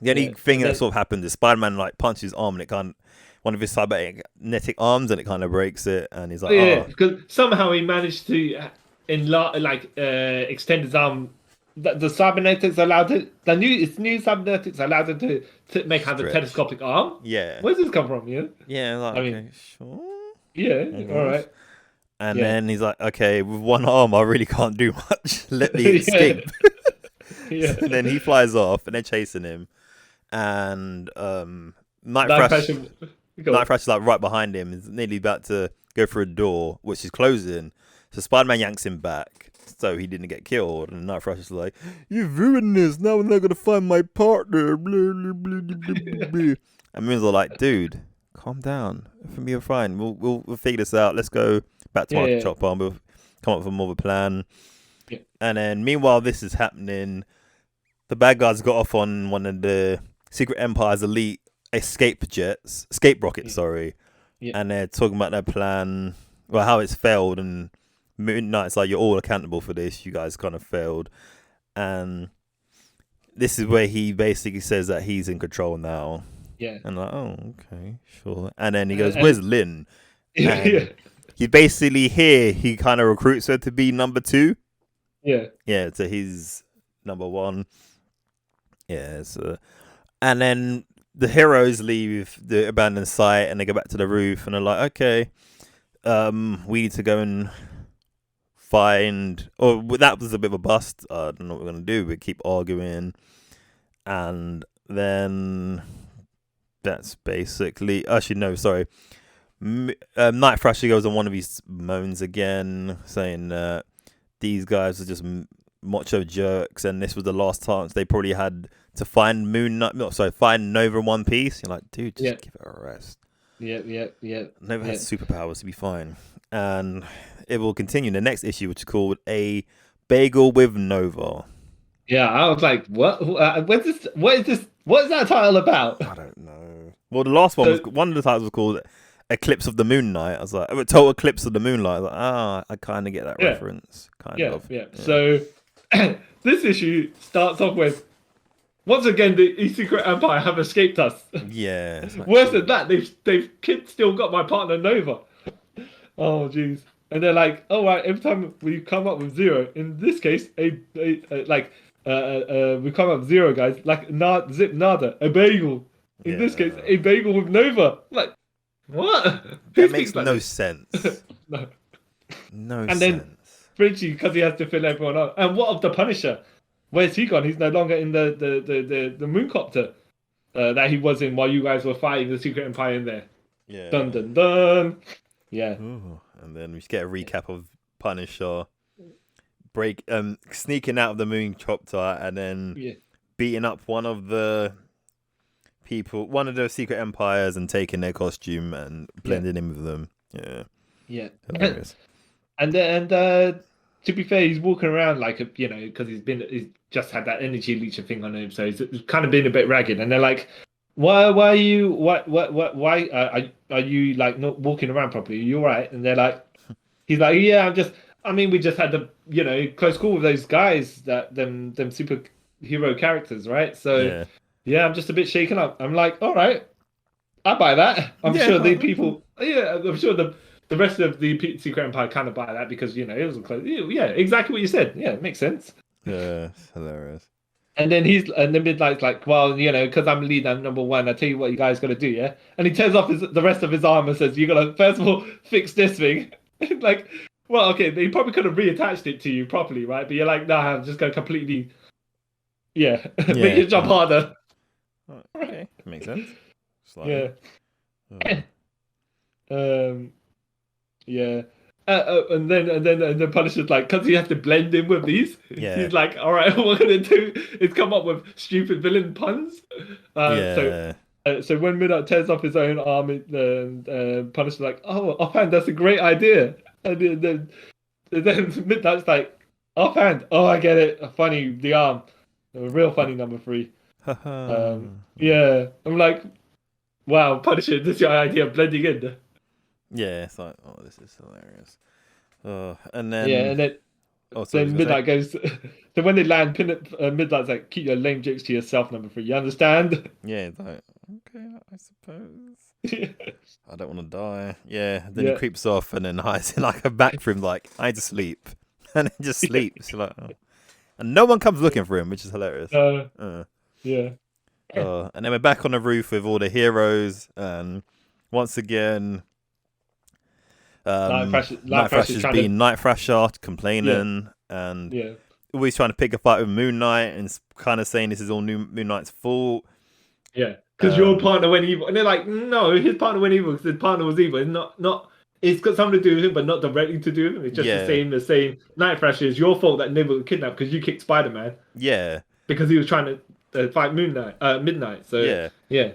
The only thing that sort of happens is Spider-Man like punches his arm and it can't. One of his cybernetic arms, and it kind of breaks it, and he's like, because somehow he managed to extend his arm. The cybernetics allowed it. It's new cybernetics allowed him to have a telescopic arm. Yeah. Where's this come from? Yeah. Like, I mean, okay, sure. Yeah. All right. And then he's like, okay, with one arm, I really can't do much. Let me escape. And then he flies off, and they're chasing him, and Night Thrasher's like right behind him, is nearly about to go through a door, which is closing. So Spider-Man yanks him back, so he didn't get killed. And Night Thrasher's like, "You've ruined this. Now we're not gonna find my partner." Blah, blah, blah, blah, blah, blah. And Moon's like, "Dude, calm down. For me, you're fine. We'll figure this out. Let's go back to our chop on. We'll come up with more of a plan." Yeah. And then meanwhile, this is happening. The bad guys got off on one of the Secret Empire's elite escape rockets, sorry. Yeah. And they're talking about their plan, well, how it's failed, and Moon Knight's like, you're all accountable for this, you guys kind of failed. And this is where he basically says that he's in control now. Yeah. And like, oh, okay, sure. And then he goes, where's Lynn? And he basically he kind of recruits her to be number 2. Yeah, so he's number 1. Yeah, so, and then the heroes leave the abandoned site and they go back to the roof and they're like, okay, we need to go and find, or that was a bit of a bust. I don't know what we're going to do. We keep arguing. And then that's basically, actually, no, sorry. Night Thrasher goes on one of his moans again, saying that these guys are just macho jerks, and this was the last chance they probably had to find find Nova in one piece. You're like, dude, just give it a rest. Yeah. Nova has superpowers to be fine, and it will continue in the next issue, which is called A Bagel with Nova. Yeah, I was like, what? What is this? What is that title about? I don't know. Well, the last one one of the titles was called Eclipse of the Moonlight. I was like, Total Eclipse of the Moonlight. I was like, I kind of get that reference. Kind of. Yeah. So this issue starts off with, once again, the Secret Empire have escaped us. Yeah. Worse than that, they've still got my partner Nova. Oh, jeez. And they're like, oh, right, every time we come up with 0, in this case, we come up with 0, guys, like zip nada, a bagel. In this case, a bagel with Nova. Like, what? That makes no sense. No. No and sense. Then Fridgie, because he has to fill everyone up. And what of the Punisher? Where's he gone? He's no longer in the mooncopter that he was in while you guys were fighting the Secret Empire in there. Yeah. Dun dun dun. Yeah. Ooh. And then we just get a recap of Punisher sneaking out of the mooncopter and then beating up one of the Secret Empires and taking their costume and blending in with them. Yeah. Hilarious. And to be fair, he's walking around like because he's just had that energy leeching thing on him, so he's kind of been a bit ragged. And they're like, why are you like not walking around properly? Are you all right? And they're like, he's like, yeah, we just had the close call with those guys, that them superhero characters, right? So yeah, I'm just a bit shaken up. I'm like, all right, I buy that. I'm sure the people, I'm sure the rest of the Secret Empire kind of buy that because it was close. Yeah, exactly what you said. Yeah, it makes sense. Yeah, hilarious. And then Midnight's like, well, because I'm lead, I'm number 1. I tell you what, you guys got to do, yeah. And he tears off the rest of his arm and says, you got to first of all fix this thing. Like, well, okay, they probably could have reattached it to you properly, right? But you're like, nah, I'm just gonna completely, make it jump harder. Okay, makes sense. Slightly. And then Punisher's like, because he has to blend in with these. He's like, all right, what we're gonna do is come up with stupid villain puns. So when Midnight tears off his own arm, Punisher's like, oh, offhand, that's a great idea. And then And then Midnight's like, offhand. Oh, I get it. Funny, the arm. A real funny number 3. Yeah, I'm like, wow, Punisher, this is your idea of blending in. Yeah, it's like, oh, this is hilarious. And then Yeah, and then oh, sorry, then Midnight goes. So when they land, Midnight's like, keep your lame jokes to yourself, number 3. You understand? Yeah, it's like, okay, I suppose. I don't want to die. Yeah, then Yeah. he creeps off and then hides in like a back room, like, I need to sleep. And he just sleeps. Like, oh. And no one comes looking for him, which is hilarious. Yeah. And then we're back on the roof with all the heroes, and once again, Night Thrasher's being Night Thrasher, complaining, and always trying to pick a fight with Moon Knight, and kind of saying this is all Moon Knight's fault. Yeah, because your partner went evil, and they're like, no, his partner went evil because his partner was evil. It's not. It's got something to do with him, but not directly to do with him. It's just the same. Night Thrasher is your fault that Nibble was kidnapped because you kicked Spider-Man. Yeah, because he was trying to fight Midnight. So yeah.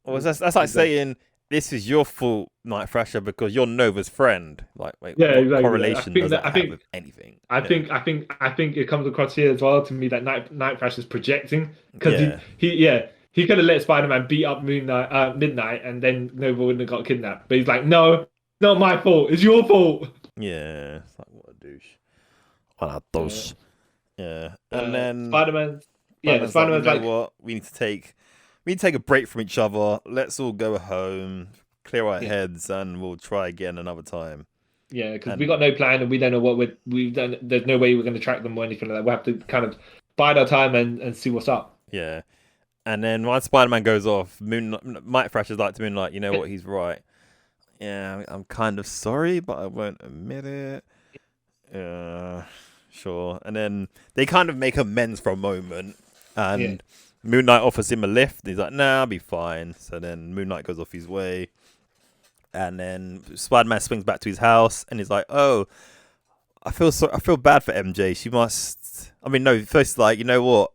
Well, that's like saying this is your fault, Night Thrasher, because you're Nova's friend. Like, wait, what exactly. correlation does that have with anything? I think it comes across here as well to me that Night Thrasher's projecting because he could have let Spider-Man beat up Midnight, and then Nova wouldn't have got kidnapped. But he's like, no, not my fault. It's your fault. Yeah, it's like, what a douche. What a douche. Yeah, and then Spider-Man's like, you know what? We need to take a break from each other. Let's all go home, clear our heads, and we'll try again another time. Yeah, because we got no plan and we don't know what we've done. There's no way we're going to track them or anything like that. We have to kind of bide our time and see what's up. Yeah, and then once Spider-Man goes off, Night Thrasher's like to Moonlight, you know what? He's right. Yeah, I'm kind of sorry, but I won't admit it. Sure. And then they kind of make amends for a moment, and Moon Knight offers him a lift. He's like, nah, I'll be fine. So then Moon Knight goes off his way, and then Spider-Man swings back to his house, and he's like, oh, I feel bad for MJ. She must. I mean, no. First, like, you know what?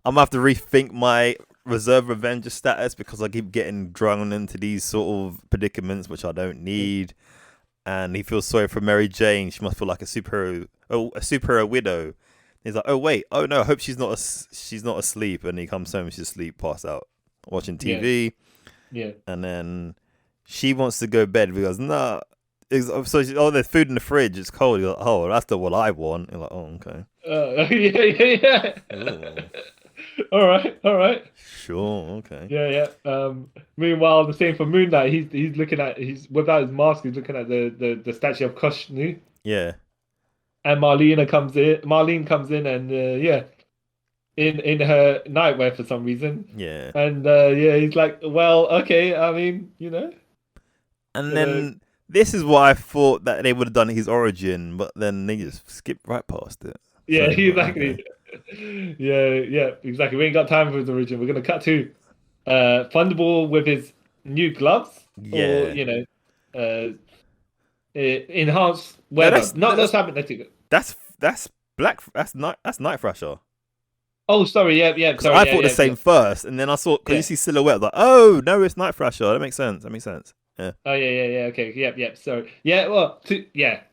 I'm gonna have to rethink my Reserve Avenger status because I keep getting drawn into these sort of predicaments which I don't need. And he feels sorry for Mary Jane. She must feel like a superhero widow. He's like, oh wait, oh no, I hope she's not asleep. And he comes home, she's asleep, passed out, watching TV. Yeah. And then she wants to go to bed because no, there's food in the fridge. It's cold. You're like, oh, that's not what I want. You're like, oh, okay. Yeah. All right. Sure, okay. Yeah. Meanwhile, the same for Moon Knight. He's looking at without his mask. He's looking at the statue of Kushnu. Yeah. And Marlene comes in, and in her nightwear for some reason. Yeah. And he's like, well, okay. I mean, you know. And then this is what I thought that they would have done his origin, but then they just skipped right past it. Yeah, So, exactly. okay. Yeah, exactly. We ain't got time for his origin. We're gonna cut to Thunderball with his new gloves. Yeah. Or, enhanced weather. That's cybernetic. That's black. That's Night Thrasher. Oh, sorry. Yeah. Sorry. I thought the same first, and then I saw because you see silhouette. Like, oh no, it's Night Thrasher. That makes sense. Yeah. Oh yeah. Okay. Yep. Sorry. Yeah. Well.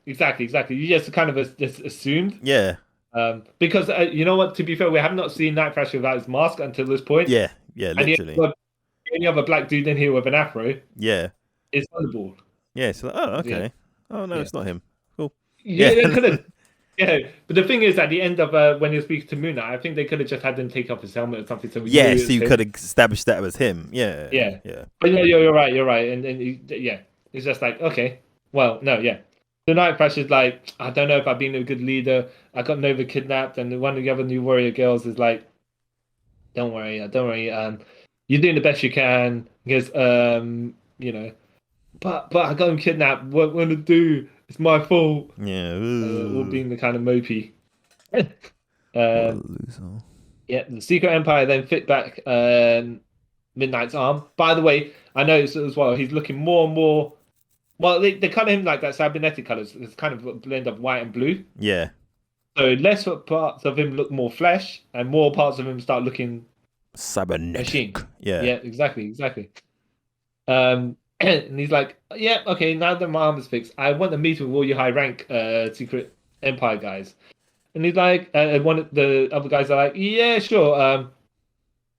Exactly. You just kind of just assumed. Yeah. Because you know what? To be fair, we have not seen Night Thrasher without his mask until this point. Yeah. Literally. And the only other black dude in here with an afro. Yeah. Is Thunderball. Yeah. So oh okay. Yeah. Oh no, it's not him. Cool. Yeah. They could have. Yeah, but the thing is, at the end of when he speaks to Moon Knight, I think they could have just had him take off his helmet or something. So you could have established that it was him. Yeah. But you're right. And it's just like, okay, well, no, yeah. The Night Thrasher's like, I don't know if I've been a good leader. I got Nova kidnapped, and one of the other New Warrior girls is like, don't worry. You're doing the best you can. Because but I got him kidnapped. What am I gonna do? It's my fault. Yeah. All being the kind of mopey. Yeah, the Secret Empire then fit back Midnight's arm. By the way, I noticed as well, he's looking more and more. Well, they color him like that cybernetic colors. It's kind of a blend of white and blue. Yeah. So less parts of him look more flesh, and more parts of him start looking cybernetic. Machine. Yeah. Yeah, exactly. And he's like, yeah, okay, now that my arm is fixed, I want a meeting with all your high rank Secret Empire guys. And he's like, and one of the other guys are like, yeah, sure.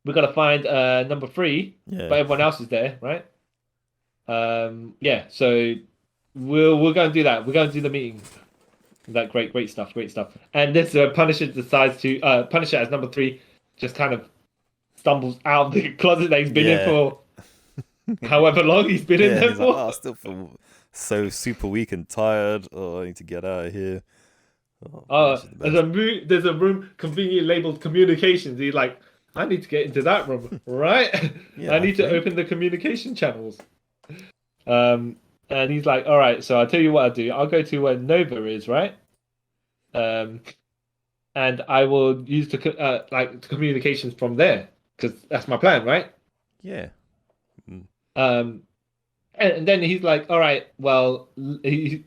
We gotta find number 3, Yeah. but everyone else is there, right? Yeah. So we're gonna do that. We're gonna do the meeting. That great stuff, great stuff. And this Punisher decides to Punisher as number 3 just kind of stumbles out of the closet that he's been in for however long he's been in there he's for. like, oh, I still feel so super weak and tired. Oh, I need to get out of here. There's a room conveniently labeled communications. He's like, I need to get into that room, right? I need to open the communication channels. And he's like, all right, so I'll tell you what I'll do. I'll go to where Nova is, right? And I will use the communications from there because that's my plan, right? Yeah. And then he's like, all right, well, he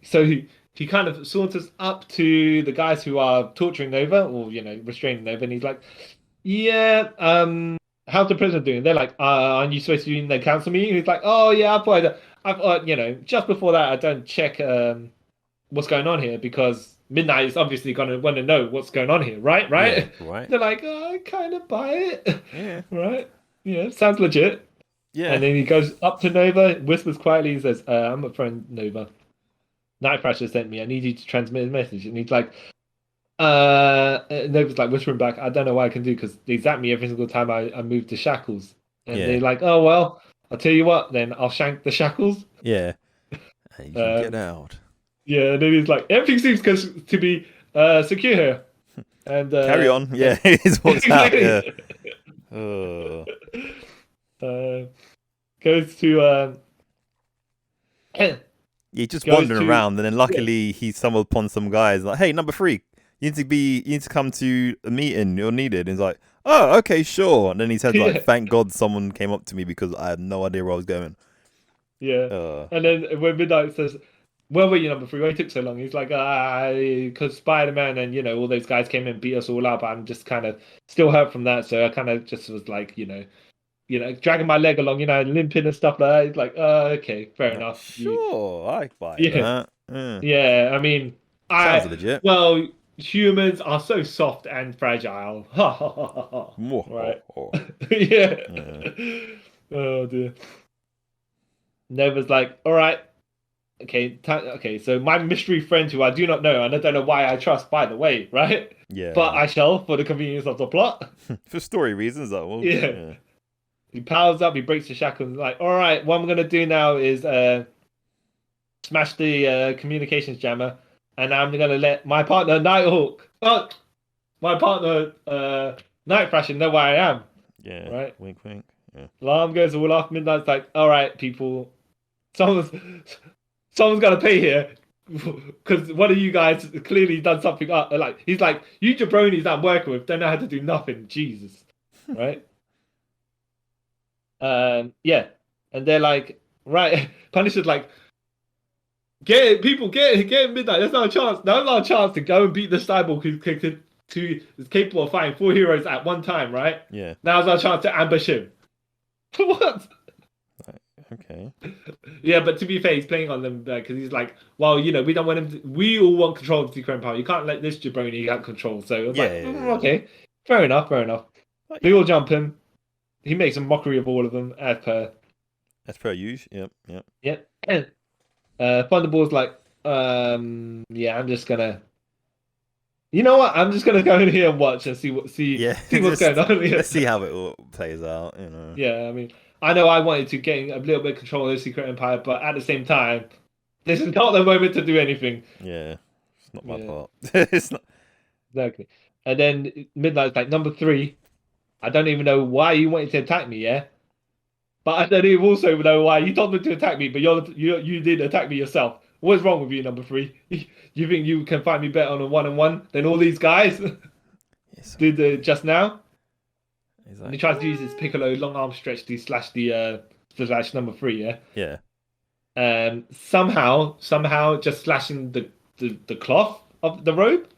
kind of saunters up to the guys who are torturing Nova or restraining Nova, and he's like, yeah, how's the prison doing? They're like, aren't you supposed to be in the council meeting? He's like, oh yeah, I've just before that I don't check what's going on here because Midnight is obviously gonna want to know what's going on here, right? Yeah, right. They're like, oh, I kind of buy it. Yeah. Right. Yeah, sounds legit. Yeah. And then he goes up to Nova, whispers quietly, and says, I'm a friend, Nova. Night Thrasher sent me. I need you to transmit a message. And he's like, Nova's like whispering back, I don't know what I can do because they zap me every single time I move the shackles. And they're like, oh, well, I'll tell you what, then I'll shank the shackles. Yeah. And you can get out. Yeah, and then he's like, everything seems to be secure here. And carry on. Yeah, he's walked out. Yeah. Goes to He's just wandering around, and then luckily he stumbled upon some guys like, "Hey, number 3, you need to come to a meeting. You're needed." And he's like, "Oh, okay, sure." And then he says like, "Thank God someone came up to me because I had no idea where I was going." Yeah. And then when Midnight says, "Where were you, number 3? Why took so long?" He's like, because Spider-Man and all those guys came and beat us all up. I'm just kind of still hurt from that, so I kind of just was like, dragging my leg along, limping and stuff like that. It's like, okay, fair enough. Sure, I buy that. Yeah, I mean, sounds legit. Well, humans are so soft and fragile. Right. Yeah. Oh dear. Nova's like, all right. Okay, so my mystery friend who I do not know, and I don't know why I trust, by the way, right? Yeah. But I shall, for the convenience of the plot. For story reasons, that will. Yeah. He powers up, he breaks the shackles, like, all right, what I'm going to do now is smash the communications jammer, and I'm going to let my partner, Nighthawk, my partner, Night Thrasher, know where I am. Yeah, right? Wink, wink. Yeah. Alarm goes all off, Midnight's like, all right, people, someone's got to pay here, because one of you guys clearly done something up. Like, he's like, you jabronis that I'm working with don't know how to do nothing, Jesus, right? Yeah, and they're like, right, Punisher's like, get it, Midnight. There's not a chance. There's not a chance to go and beat the cyborg who is capable of fighting 4 heroes at one time, right? Yeah. Now's our chance to ambush him. What? Okay. Yeah, but to be fair, he's playing on them because he's like, well, we don't want him. We all want control of Secret Empire. You can't let this jabroni have control. So it's okay, fair enough. They all jump him. He makes a mockery of all of them, as per usual. Yep. Thunderball's like, yeah, I'm just gonna. You know what? I'm just gonna go in here and watch and see what's going on here. Let's see how it all plays out. Yeah, I mean, I know I wanted to gain a little bit of control of the Secret Empire, but at the same time, this is not the moment to do anything. Yeah, it's not my part. It's not exactly. And then Midnight's like, number 3. I don't even know why you wanted to attack me, yeah? But I don't even also know why you told them to attack me, but you did attack me yourself. What's wrong with you, number 3? You think you can fight me better on a one-on-one than all these guys did just now? Like, and he tries to use his Piccolo long arm stretch to slash the slash number 3, yeah? Yeah. Somehow just slashing the cloth of the robe.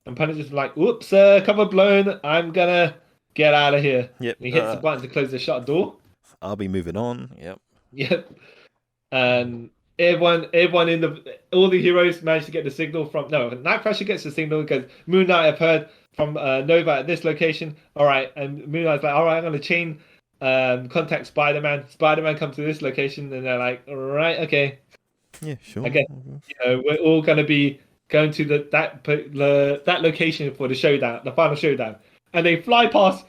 And Punisher's like, oops, cover blown, I'm gonna get out of here. Yep. And he hits the button to close the shut door. I'll be moving on. Yep. Yep. And everyone all the heroes managed to get the signal from. No, Night Thrasher gets the signal because Moon Knight have heard from Nova at this location. All right, and Moon Knight's like, all right, I'm gonna chain contact Spider-Man. Spider-Man comes to this location, and they're like, all right, okay, Yeah, sure. I guess we're all gonna be going to that location for the showdown, the final showdown, and they fly past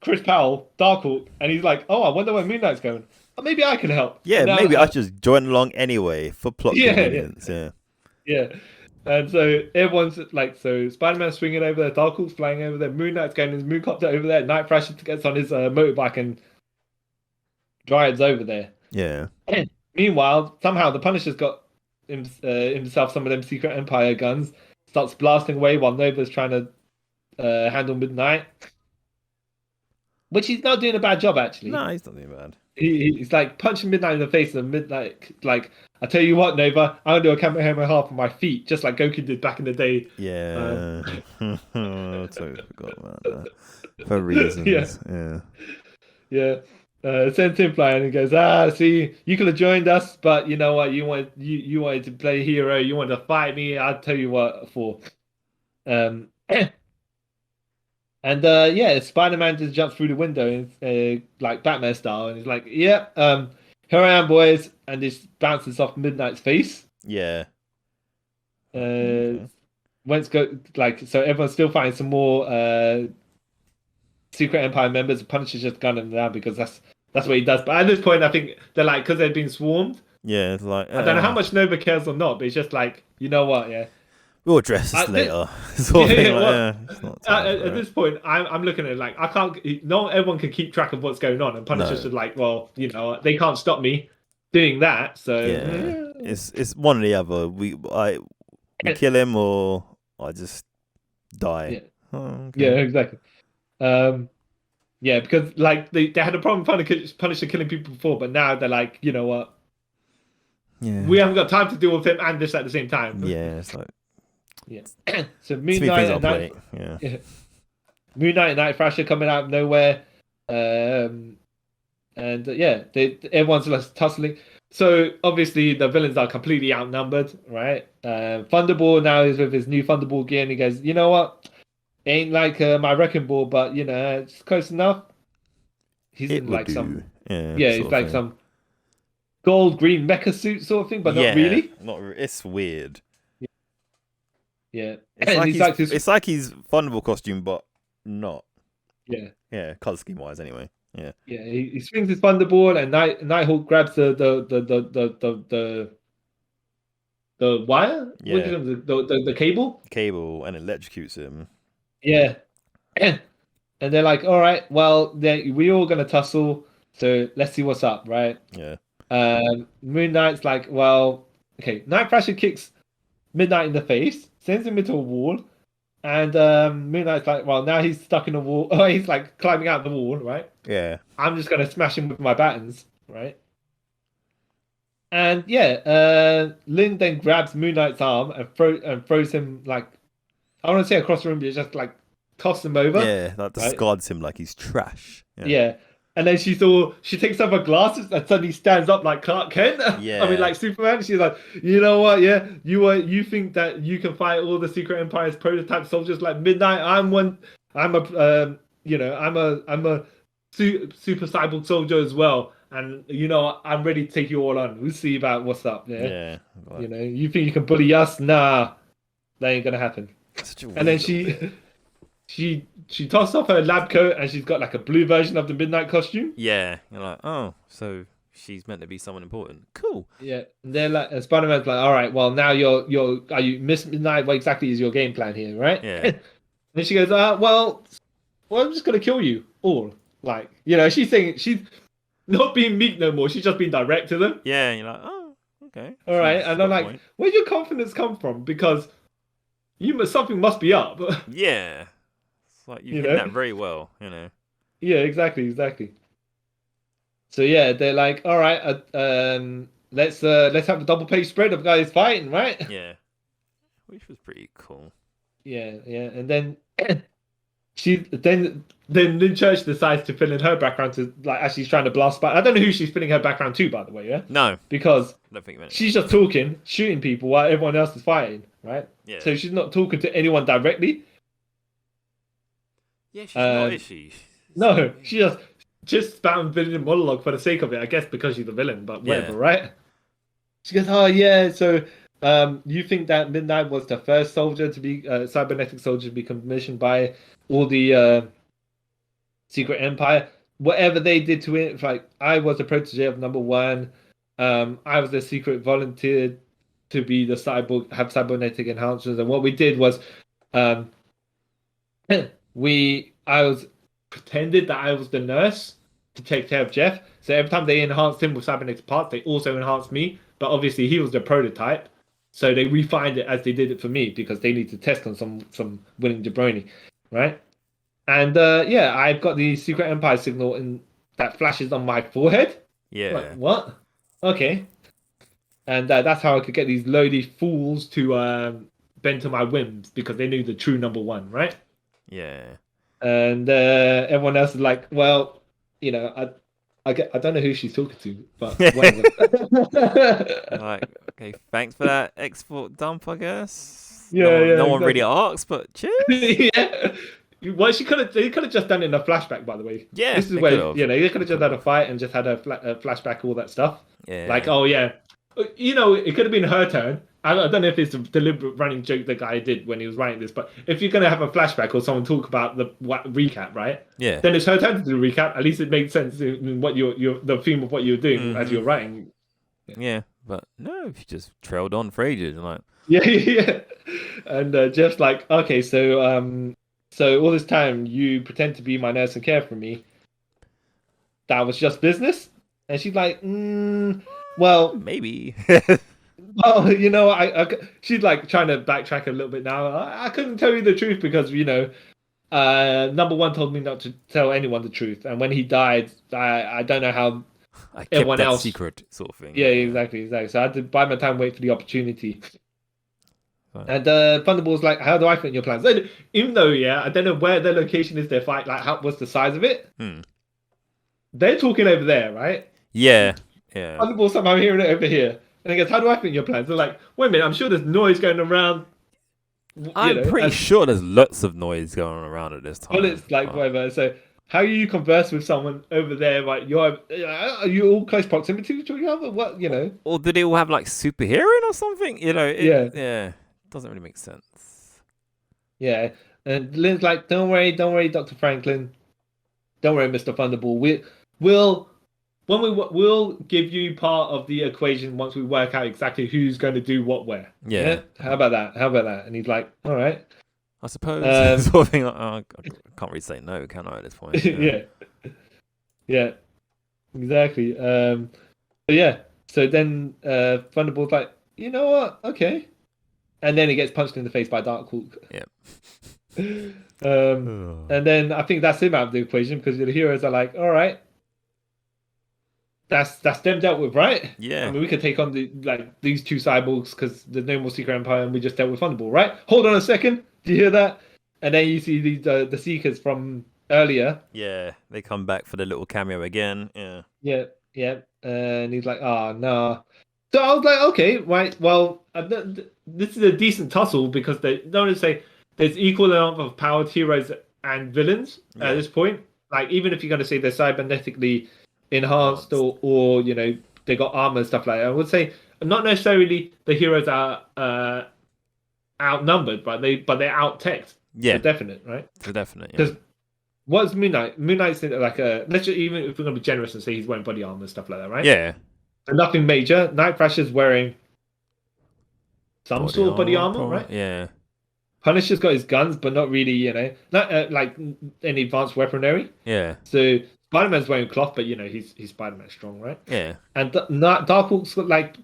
Chris Powell, Darkhawk, and he's like, "Oh, I wonder where Moon Knight's going. Oh, maybe I can help." Yeah, And now, maybe I just join along anyway for plot convenience. yeah. And so everyone's like, so Spider-Man's swinging over there, Darkhawk's flying over there, Moon Knight's going in his mooncopter over there, Night Thrasher gets on his motorbike and drives over there. Yeah. Meanwhile, somehow the Punisher's got himself some of them Secret Empire guns, starts blasting away while Nova's trying to handle Midnight. Which he's not doing a bad job, actually. No, he's not doing bad. He's like punching Midnight in the face, and Midnight, like, I tell you what, Nova, I'm gonna do a Kamehameha half on my feet, just like Goku did back in the day. Yeah. I totally forgot about that. For reasons. Yeah. Sends him flying and goes, see, you could have joined us, but you know what? You wanted to play hero, you wanted to fight me. I'll tell you what for. And Spider-Man just jumps through the window, like Batman style, and he's like, "Yeah, here I am, boys," and just bounces off Midnight's face. Yeah. Wentz go so everyone's still fighting some more Secret Empire members. The Punisher's just gunning them down because that's what he does. But at this point, I think they're like, because they've been swarmed. Yeah, it's like I don't know how much Nova cares or not, but it's just like, you know what, yeah. We'll address this later. At this point, I'm looking at it like, I can't. Not everyone can keep track of what's going on, and Punisher's just like, well, you know, they can't stop me doing that. So it's one or the other. We kill him or I just die. Yeah, okay. Yeah, exactly. Because like they had a problem Punisher killing people before, but now they're like, you know what? Yeah, we haven't got time to deal with him and this at the same time. Yeah, it's like So Moon Knight and Night Thrasher coming out of nowhere, everyone's like tussling. So obviously the villains are completely outnumbered, right? Thunderball now is with his new Thunderball gear, and he goes, "You know what? Ain't like my Wrecking Ball, but you know it's close enough." He's in like some he's like some gold green mecha suit sort of thing, but not really. It's weird. Yeah, it's like his Thunderball costume, but not. Yeah, color scheme wise, anyway. Yeah. He swings his Thunderball, and Nighthawk grabs the wire. Yeah. The cable, and electrocutes him. Yeah, and they're like, "All right, well, we all gonna tussle, so let's see what's up, right?" Yeah. Moon Knight's like, "Well, okay." Night Thrasher kicks Midnight in the face, sends him into a wall, and Moon Knight's like, "Well, now he's stuck in a wall. Oh, he's like climbing out the wall, right?" Yeah. I'm just gonna smash him with my battens, right? And Lynn then grabs Moon Knight's arm and throws him like, I want to say across the room, but just like toss him over. Yeah, that discards him like he's trash. Yeah. And then she takes off her glasses and suddenly stands up like Clark Kent. Yeah. I mean, like Superman. She's like, you know what? Yeah, you think that you can fight all the Secret Empire's prototype soldiers like Midnight? I'm a super cyborg soldier as well. And you know, I'm ready to take you all on. We'll see about what's up. Yeah. You know, you think you can bully us? Nah, that ain't gonna happen. And then she tossed off her lab coat, and she's got like a blue version of the Midnight costume. Yeah, you're like, oh, so she's meant to be someone important. Cool. Yeah, and they're like, Spider-Man's like, all right, well now are you Miss Midnight? What exactly is your game plan here, right? Yeah. And she goes, well, I'm just gonna kill you all. Like, you know, she's saying she's not being meek no more. She's just being direct to them. Yeah, and you're like, oh, okay. All right, and I'm like, where'd your confidence come from? Because something must be up. Yeah. Like you hit that very well, you know. Yeah, exactly. So yeah, they're like, all right, let's have a double page spread of guys fighting, right? Yeah, which was pretty cool. Yeah, and then then Lynn Church decides to fill in her background to like as she's trying to blast. But I don't know who she's filling her background to, by the way. Yeah. No, Because I don't think many. she's just talking, shooting people while everyone else is fighting, right? Yeah. So she's not talking to anyone directly. Yeah, she's not, is she? No, she just spouting villain monologue for the sake of it, I guess, because she's a villain. But whatever, Yeah. right? She goes, "Oh yeah, so you think that Midnight was the first soldier to be cybernetic soldier to be commissioned by all the Secret Empire? Whatever they did to it, like I was a protege of number one. I was the secret volunteer to be the cyborg, have cybernetic enhancements, and what we did was, um, I was pretended that I was the nurse to take care of Jeff. So every time they enhanced him with cybernetic parts, they also enhanced me. But obviously he was the prototype, so they refined it as they did it for me because they need to test on some winning jabroni, right? And yeah, I've got the Secret Empire signal and that flashes on my forehead. Yeah. Like, what? Okay. And that's how I could get these lowly fools to bend to my whims because they knew the true number one, right? Yeah. And everyone else is like, well, you know, I don't know who she's talking to, but whatever. Like, okay, thanks for that export dump, I guess. Yeah, no one exactly. really asks, but cheers. Yeah. Well, they could have just done it in a flashback, by the way. Yeah, This is they where could've. they could have just had a fight and just had a flashback, all that stuff. Yeah. Like, oh yeah, you know, it could have been her turn. I don't know if it's a deliberate running joke the guy did when he was writing this, but if you're gonna have a flashback or someone talk about the recap, right? Yeah. Then it's her turn to do the recap. At least it makes sense in what the theme of what you're doing as you're writing. Yeah, but no, she just trailed on for ages. Like, Yeah. And Jeff's like, okay, so all this time you pretend to be my nurse and care for me. That was just business, and she's like, well, maybe. well, you know, she's like trying to backtrack a little bit now. I couldn't tell you the truth because you know, number one told me not to tell anyone the truth, and when he died, I don't know how I kept everyone that else secret sort of thing. Yeah, exactly. So I had to buy my time, wait for the opportunity. Right. And Thunderbolt's like, how do I fit in your plans? And even though, yeah, I don't know where their location is, their fight, like, what's the size of it? They're talking over there, right? Yeah. Yeah. Thunderbolt's somehow hearing it over here. And he goes, how do I fit in your plans? They're like, wait a minute, I'm sure there's noise going around. I'm pretty sure there's lots of noise going on around at this time. Well, it's like, whatever. So how you converse with someone over there? Like, are you all close proximity to each other? What, you know? Or did they all have like super hearing or something? You know? Yeah. Doesn't really make sense. Yeah. And Lynn's like, don't worry, Dr. Franklin. Don't worry, Mr. Thunderbolt. We'll give you part of the equation once we work out exactly who's going to do what where. Yeah. How about that? And he's like, all right. I suppose. Sort of thing. I can't really say no, can I, at this point? Yeah. Exactly. But yeah. So then Thunderbolt's like, you know what? Okay. And then he gets punched in the face by Darkhawk. Yeah. And then I think that's him out of the equation because the heroes are like, all right, that's them dealt with, right? Yeah. I mean, we could take on these two cyborgs because there's no more Secret Empire and we just dealt with Thunderbolt, right? Hold on a second. Do you hear that? And then you see these the Seekers from earlier. Yeah, they come back for the little cameo again. Yeah. Yeah. And he's like, oh, no. So I was like, okay, right. Well, this is a decent tussle because they don't say there's equal amount of powered heroes and villains at this point. Like, even if you're going to say they're cybernetically enhanced or you know, they got armor and stuff like that, I would say not necessarily the heroes are outnumbered, but they're out-teched. Yeah. For definite, right? For definite, yeah. Because what's Moonknight? Moonknight's like let's just, even if we're going to be generous and say he's wearing body armor and stuff like that, right? Yeah. So nothing major. Night Thrasher's wearing some sort of body armor, probably. right? Yeah. Punisher's got his guns, but not really, you know, not like any advanced weaponry. Yeah. So Spider-Man's wearing cloth, but you know he's Spider-Man strong, right? Yeah. And Darkhawk's got like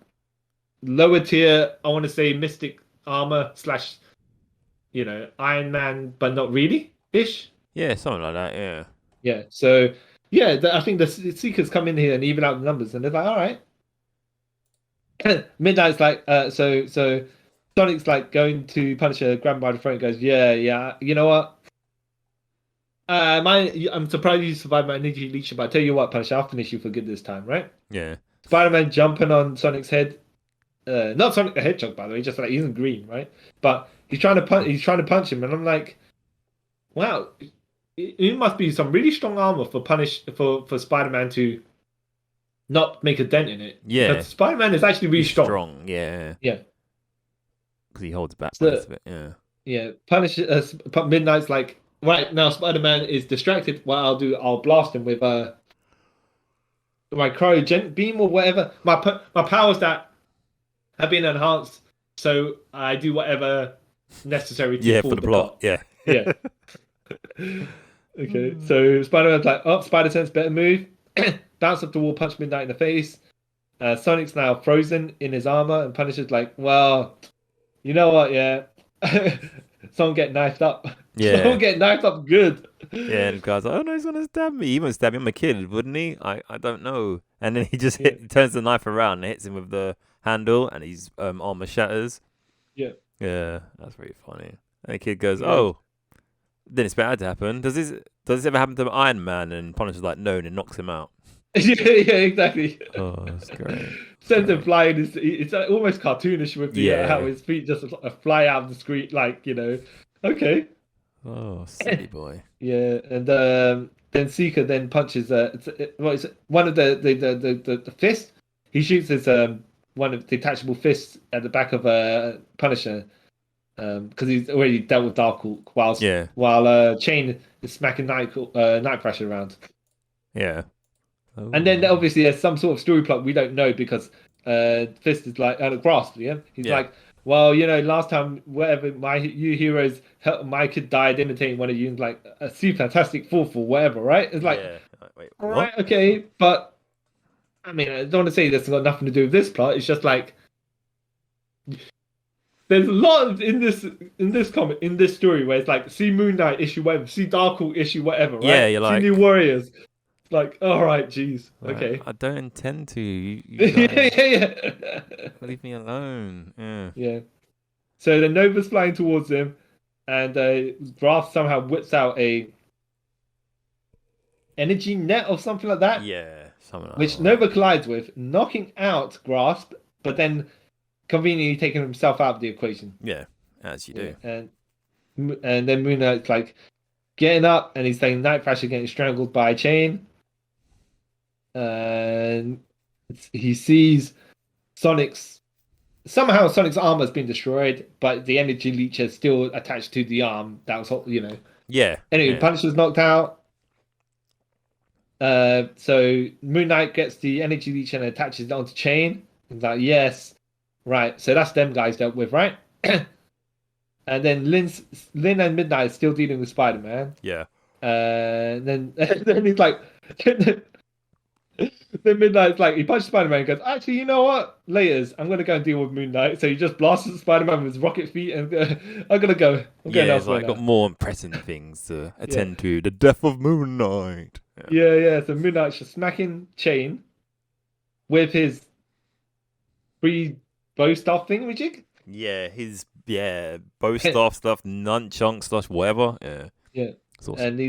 lower tier, I want to say mystic armor / you know, Iron Man, but not really ish. Yeah, something like that. Yeah. Yeah. So yeah, I think the Seekers come in here and even out the numbers, and they're like, all right. Midnight's like, so Sonic's like going to Punisher, grab him by the throat, and goes, yeah, you know what? I'm surprised you survived my energy leech, but I tell you what, Punisher, I'll finish you for good this time, right? Yeah. Spider-Man jumping on Sonic's head. Not Sonic the Hedgehog, by the way, just like he's in green, right? But he's trying to punch him, and I'm like, wow, it must be some really strong armor for Spider-Man to not make a dent in it. Yeah. Because Spider-Man is actually really He's strong. Yeah. Yeah. Because he holds back So- most of it. Yeah. Yeah, Midnight's like, right now Spider-Man is distracted. What I'll blast him with my cryogenic beam or whatever. My powers that have been enhanced, so I do whatever necessary to Yeah, forward for the plot. Yeah. Yeah. Okay, so Spider-Man's like, oh, Spider-Sense, better move. Bounce up the wall, punch Midnight in the face. Sonic's now frozen in his armor, and Punisher's like, well, you know what, yeah. Someone get knifed up. Yeah. Someone get knifed up good. Yeah, and the guy's like, oh no, he's gonna stab me. He wouldn't stab me. I'm a kid, wouldn't he? I don't know. And then he just turns the knife around and hits him with the handle, and his armor shatters. Yeah. Yeah, that's pretty funny. And the kid goes, oh, then it's better to happen. Does this ever happen to Iron Man? And Punisher's like, no, and it knocks him out. Yeah, exactly. Oh, that's great. Sends him flying. It's almost cartoonish with the how his feet just fly out of the screen, like, okay. Oh, silly boy. Yeah, and then Seeker then punches one of the fist. He shoots his one of the detachable fists at the back of Punisher, because he's already dealt with Darkhawk while Chain is smacking Night Thrasher around. Yeah. And then obviously there's some sort of story plot we don't know, because Fist is like Grasp, he's like, well, last time whatever you heroes helped, my kid died imitating one of you, and like a fantastic fourth or whatever, right? It's like, wait, all what? right, okay, but I mean, I don't want to say this has got nothing to do with this plot. It's just like there's a lot in this comic, in this story, where it's like, see Moonknight issue whatever, see Darkhawk issue whatever, right? Yeah, you're like, see New Warriors. Like, all right, geez, okay. I don't intend to. You yeah. leave me alone. Yeah. Yeah. So then Nova's flying towards him, and Graf somehow whips out a energy net or something like that. Yeah, something like which that. Nova collides with, knocking out Grasp, but then conveniently taking himself out of the equation. Yeah, as you do. And then Moon Knight's like getting up, and he's saying Night Thrasher getting strangled by a chain. And he sees Sonic's armor has been destroyed, but the energy leech is still attached to the arm. That was, Yeah. Anyway, yeah. Punisher's knocked out. So Moon Knight gets the energy leech and attaches it onto Chain. He's like, yes, right. So that's them guys dealt with, right? And then Lynn and Midnight are still dealing with Spider-Man. Yeah. Then he's like, then Midnight's like, he punches Spider-Man and goes, actually, you know what? Laters, I'm going to go and deal with Moon Knight. So he just blasts Spider-Man with his rocket feet, and I'm going to go. I'm going it's elsewhere like now. got more pressing things to attend to. The death of Moon Knight. Yeah. So Moon Knight's just smacking Chain with his free bow staff thingamajig. Yeah, his bow staff stuff, nunchunk stuff, whatever. Yeah. It's awesome.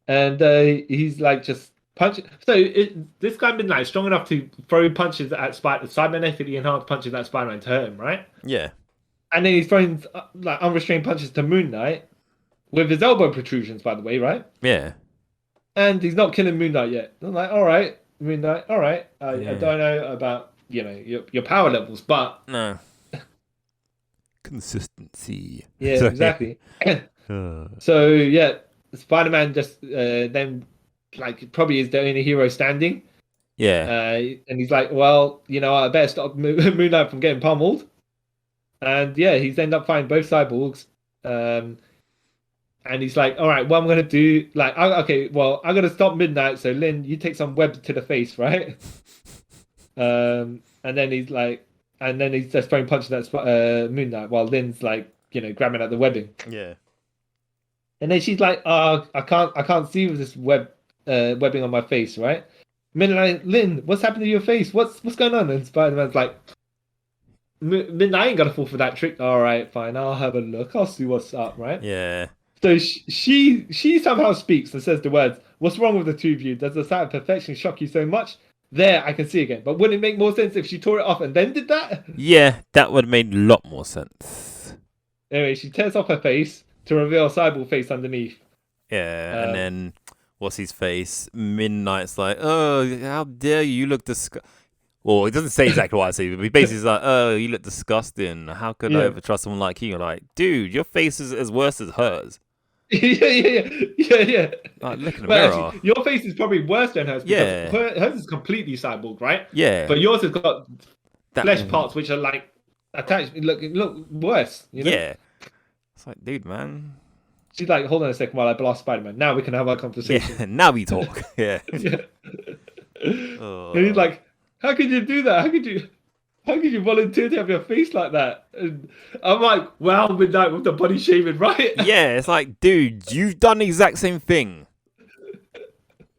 And he's like just punching. So this guy Midnight is strong enough to throw punches at cybernetically enhanced punches at Spider-Man to hurt him, right? Yeah. And then he's throwing like unrestrained punches to Moon Knight with his elbow protrusions, by the way, right? Yeah. And he's not killing Moon Knight yet. I'm like, all right, Moon Knight, all right. I don't know about your power levels, but no consistency. Yeah, exactly. So yeah, Spider-Man just then like probably is the only hero standing. Yeah. And he's like, well, I better stop Moon Knight from getting pummeled. And yeah, he's ended up fighting both cyborgs. And he's like, all right, what I'm going to do, like, I'm going to stop Midnight. So Lynn, you take some web to the face, right? And then he's just throwing punches at Moon Knight while Lynn's like, grabbing at the webbing. Yeah. And then she's like, I can't see with this webbing on my face, right? Midnight, Lynn, what's happened to your face? What's going on? And Spider-Man's like, Midnight ain't gonna fall for that trick. All right, fine, I'll have a look. I'll see what's up, right? Yeah. So she somehow speaks and says the words, "What's wrong with the two of you? Does the sight of perfection shock you so much?" There, I can see again. But wouldn't it make more sense if she tore it off and then did that? Yeah, that would have made a lot more sense. Anyway, she tears off her face to reveal a cyborg face underneath. Yeah, and then what's his face? Midnight's like, "Oh, how dare you! You look disgusting." Well, he doesn't say exactly what I say, but he basically is like, "Oh, you look disgusting. How could I ever trust someone like you?" You're like, dude, your face is as worse as hers. yeah. Like, look in the But mirror. actually, your face is probably worse than hers because hers is completely cyborg, right? Yeah. But yours has got flesh parts which are like attached. Look worse. You know? Yeah. It's like, dude, man. She's like, hold on a second while I blast Spider-Man. Now we can have our conversation. Yeah, now we talk. Yeah. And he's like, how could you do that? How could you volunteer to have your face like that? And I'm like, wow, Midnight with the body shaming, right? Yeah, it's like, dude, you've done the exact same thing.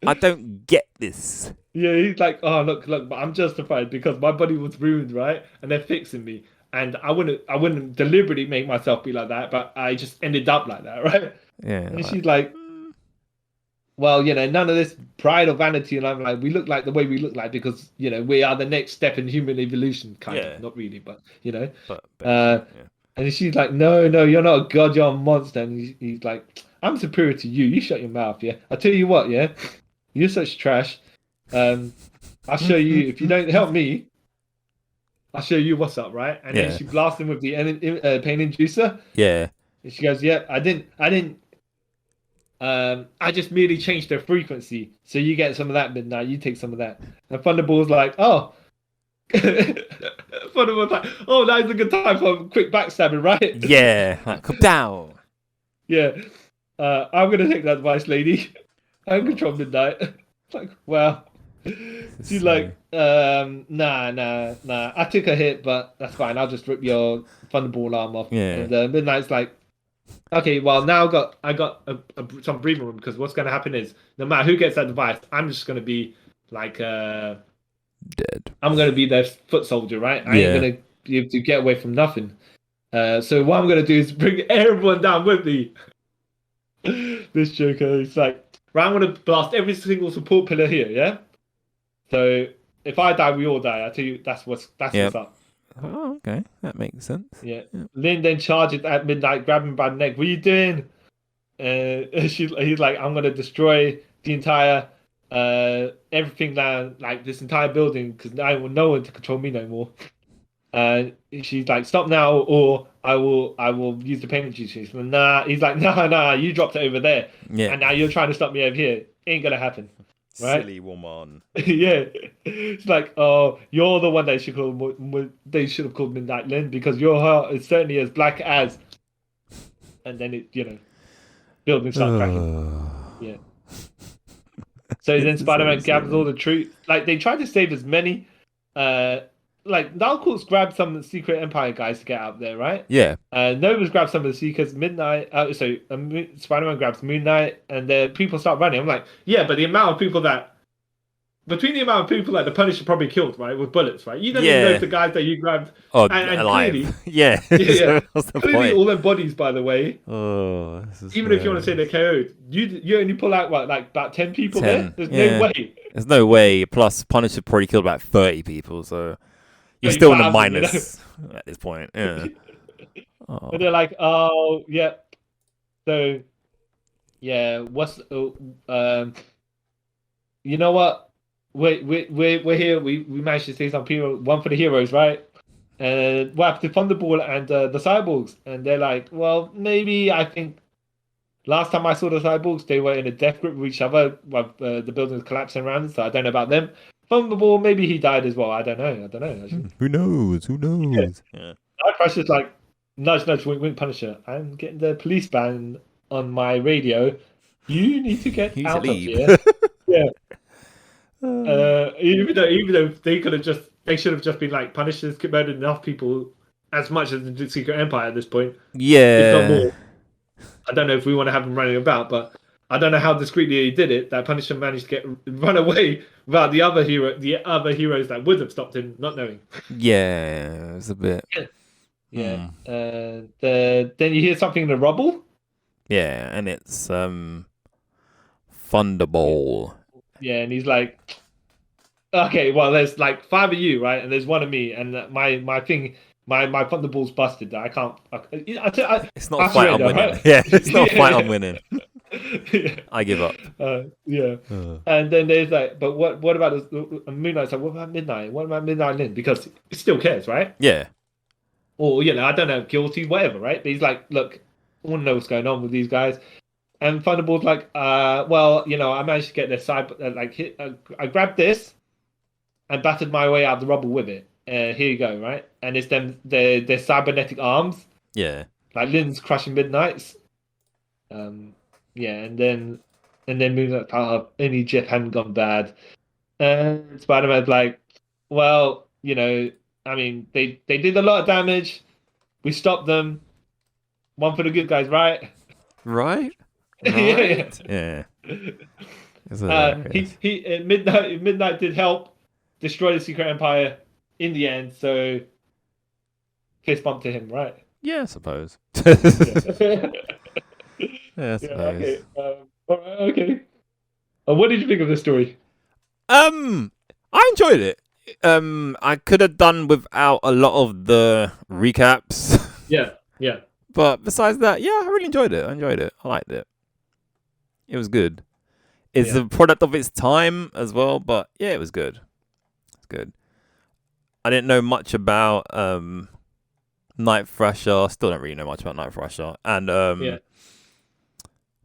I don't get this. Yeah, he's like, oh look, but I'm justified because my body was ruined, right? And they're fixing me. And I wouldn't deliberately make myself be like that, but I just ended up like that, right? Yeah. And she's like, well, none of this pride or vanity. And I'm like, we look like the way we look like because, we are the next step in human evolution, kind of. Not really, but, And she's like, no, you're not a god, you're a monster. And he's like, I'm superior to you. You shut your mouth, yeah? I'll tell you what, yeah? You're such trash. I'll show you. If you don't help me, I'll show you what's up, right? And then she blasts him with the pain inducer. Yeah. And she goes, yeah, I didn't. I just merely changed the frequency, so you get some of that Midnight. You take some of that. And Thunderball's like, oh. Thunderball's like, oh, now's a good time for a quick backstabbing, right? Yeah, like, come down. Yeah, I'm gonna take that advice, lady. I'm control Midnight. Like, well. She's like, nah. I took a hit, but that's fine. I'll just rip your Thunderball arm off. Yeah. And Midnight's like, okay, well now I got some breathing room because what's going to happen is no matter who gets that device, I'm just going to be like dead. I'm going to be their foot soldier, right? I ain't going to be able to get away from nothing. So what I'm going to do is bring everyone down with me. This Joker is like, right, I'm going to blast every single support pillar here, yeah. So if I die, we all die. I tell you, that's what's up. Oh, okay, that makes sense. Yeah. Lynn then charges at Midnight, grabbing him by the neck. What are you doing? He's like, I'm gonna destroy the entire everything down, like this entire building, because I will no one to control me no more. She's like, stop now, or I will use the pain juices. Nah. He's like, nah. You dropped it over there, and now you're trying to stop me over here. Ain't gonna happen. Right? Silly woman. Yeah, it's like, oh, you're the one they should have called Midnight Lynn because your heart is certainly as black as. And then it, buildings start cracking. Yeah. So then Spider-Man gathers all the truth. Like they tried to save as many. Like Darkhawk's grabbed some of the Secret Empire guys to get out there, right? Yeah. Nova's grabbed some of the Seekers. Spider-Man grabs Moonknight, and the people start running. I'm like, yeah, but the amount of people that the Punisher probably killed, right, with bullets, right? You don't even know if the guys that you grabbed and alive. Clearly, yeah. So what's the clearly point? all their bodies, by the way. Oh, even if you want to say they're KO'd, you only pull out like about 10 people there. There's no way. There's no way. Plus, Punisher probably killed about 30 people, so. You're still in the minus at this point. Yeah. Oh. But they're like, oh, yeah. So, yeah. What's you know what? We're here. We managed to save some people. One for the heroes, right? And what happened to Thunderball and the cyborgs? And they're like, well, maybe I think last time I saw the cyborgs, they were in a death grip with each other while the building was collapsing around them. So I don't know about them. Thunderball, maybe he died as well. I don't know. Actually. Who knows? Yeah. Nightcrawler's just like, nudge, wink, wink, Punisher. I'm getting the police band on my radio. You need to get out of here. Yeah. Even though they should have just been like, Punisher's murdered enough people as much as the Secret Empire at this point. Yeah. If not more. I don't know if we want to have him running about, but I don't know how discreetly he did it. That Punisher managed to run away without the other heroes that would have stopped him not knowing. Yeah, it was a bit. Yeah. Then you hear something in the rubble. Yeah, and it's Thunderball. Yeah, and he's like, okay, well, there's like 5 of you, right? And there's 1 of me, and my thing, my Thunderball's busted. I can't. It's not I a fight I'm surrender, winning. right? Yeah, it's not a fight I'm Yeah. winning. Yeah. I give up. Yeah. Uh, And then there's like, but what about Moonknight's like, what about Midnight? What about Midnight Lynn? Because he still cares, right? yeah, Or, I don't know, guilty, whatever, right? But he's like, look, I want to know what's going on with these guys. And Thunderbolt's like, well, I managed to get their side, I grabbed this and battered my way out of the rubble with it. Here you go, right? And it's them, their cybernetic arms, yeah, like Lynn's crushing Midnight's. Yeah, and then Moonknight's like, only Jeff hadn't gone bad. And Spider-Man's like, well, I mean, they did a lot of damage. We stopped them. One for the good guys, right? right, Yeah. yeah. It's Midnight did help destroy the Secret Empire in the end, so fist bump to him, right? yeah, I suppose. Yeah. Yeah, I Yeah, suppose. okay. All right, okay. What did you think of this story? I enjoyed it. I could have done without a lot of the recaps. Yeah, yeah. But besides that, yeah, I really enjoyed it. I liked it. It was good. It's Yeah. a product of its time as well, but yeah, it was good. It's good. I didn't know much about Night Thrasher. Still don't really know much about Night Thrasher. And Yeah.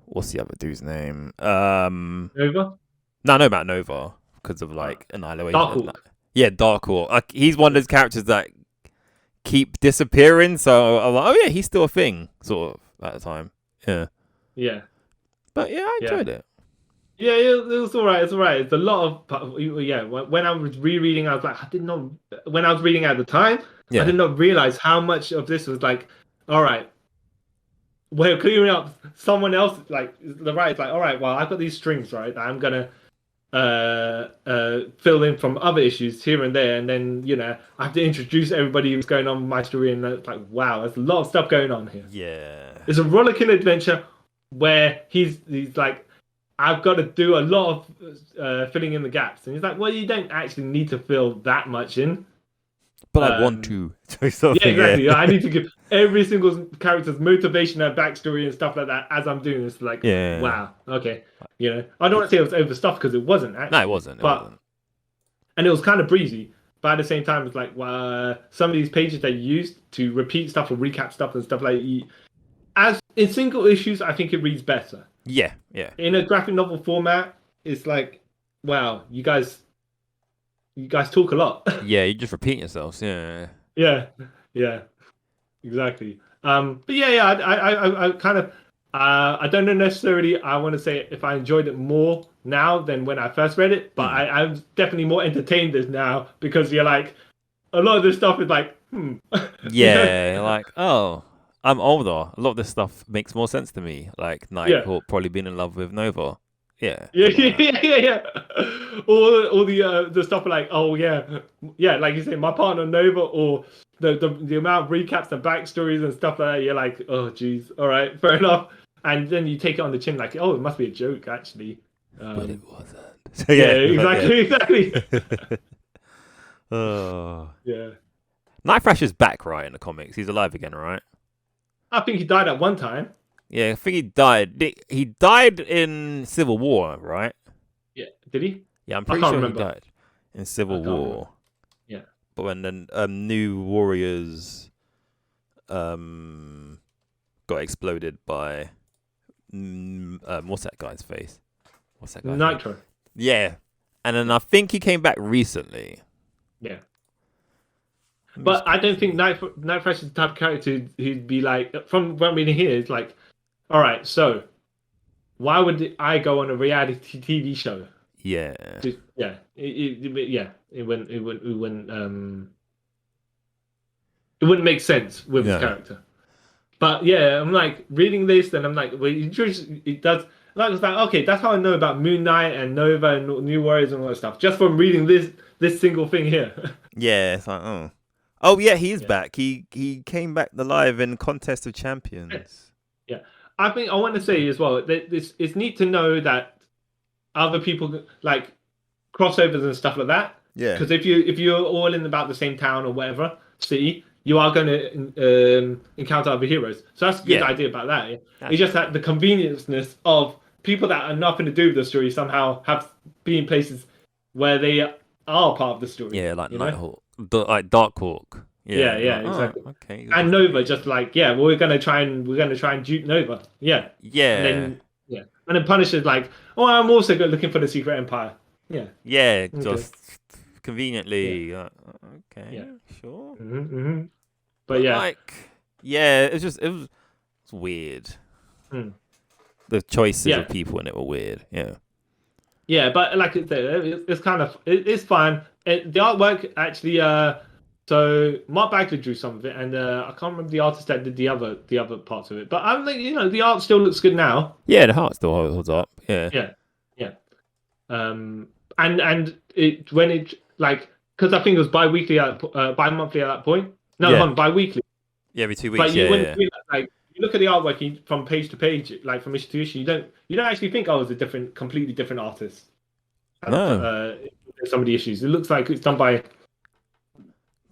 what's the other dude's name? Over? No, I know about Nova because of like Annihilation. Darkhawk. Yeah, Darkhawk. He's one of those characters that keep disappearing. So I'm like, oh yeah, he's still a thing, sort of at the time. Yeah, Yeah. but yeah, I enjoyed it. Yeah, it was all right. It's all right. It's a lot of When I was rereading, I was like, I did not. When I was reading at the time, Yeah, I did not realize how much of this was like, all right, we're clearing up someone else. Like the writer's like, all right, well, I've got these strings, right? That I'm gonna fill in from other issues here and there, and then I have to introduce everybody who's going on with my story, and it's like, wow, there's a lot of stuff going on here. yeah, It's a rollicking adventure where he's like, I've got to do a lot of filling in the gaps, and he's like, well, you don't actually need to fill that much in. but I want to. Yeah, exactly. I need to give every single character's motivation and backstory and stuff like that as I'm doing this. Like, Yeah. wow, okay. I don't want to say it was overstuffed because it wasn't actually. No, it wasn't. And it was kind of breezy. But at the same time, it's like, well, some of these pages they used to repeat stuff or recap stuff and stuff like that, as in single issues, I think it reads better. Yeah. In a graphic novel format, it's like, wow, you guys talk a lot. Yeah, you just repeat yourselves. Yeah. Yeah, exactly. But yeah, I kind of, I don't know necessarily. I want to say if I enjoyed it more now than when I first read it, but I'm definitely more entertained this now because you're like, a lot of this stuff is like, Yeah, like, oh, I'm older. A lot of this stuff makes more sense to me. Like Nighthawk probably being in love with Nova. Yeah. Yeah. All the stuff like, oh yeah, like you say, my partner Nova, or the amount of recaps and backstories and stuff like that. You're like, oh geez, all right, fair enough. And then you take it on the chin, like, oh, it must be a joke, actually. But it wasn't. Exactly. Oh. Yeah. Night Thrasher's back, right, in the comics. He's alive again, right? I think he died at one time. Yeah, I think he died. He died in Civil War, right? Yeah. Did he? Yeah, I'm pretty sure he died in Civil War. Remember. Yeah. But when the New Warriors got exploded by what's that guy's face? What's that guy's Nitro. name? Yeah. And then I think he came back recently. Yeah. But I don't think Night Thrasher's the type of character who'd be like, from what we hear, it's like, all right, so why would I go on a reality TV show? Yeah. It wouldn't make sense with his character. But yeah, I'm like reading this, and I'm like, well, it does. And I was like, okay, that's how I know about Moonknight and Nova and New Warriors and all that stuff, just from reading this single thing here. Yeah, it's like, oh yeah, he is back. He came back alive in Contest of Champions. Yeah. I think I want to say as well that it's neat to know that other people like crossovers and stuff like that. Yeah. Because if you're all in about the same town or whatever city, you are going to encounter other heroes. So that's a good idea about that. Yeah? It's just that the convenienceness of people that are nothing to do with the story somehow have been places where they are part of the story. Yeah, like Nighthawk, like Darkhawk. Yeah, like, exactly. Okay. And Nova, just like we're gonna try and dupe Nova. Yeah. Yeah. And then Punisher's like, oh, I'm also looking for the Secret Empire. Yeah. Yeah, Okay. just conveniently. Okay, sure. But yeah, like, it was weird. The choices of people in it were weird. Yeah. Yeah, but like I said, it's kind of it's fun. The artwork actually. So Mark Bagley drew some of it, and I can't remember the artist that did the other parts of it. But I'm like, the art still looks good now. Yeah, the heart still holds up. Yeah. And it when it like because I think it was bi-monthly at that point. No, bi-weekly. Yeah, every 2 weeks. But you wouldn't feel like you look at the artwork from page to page, like from issue to issue. You don't actually think it's a completely different artist. No. Some of the issues, it looks like it's done by.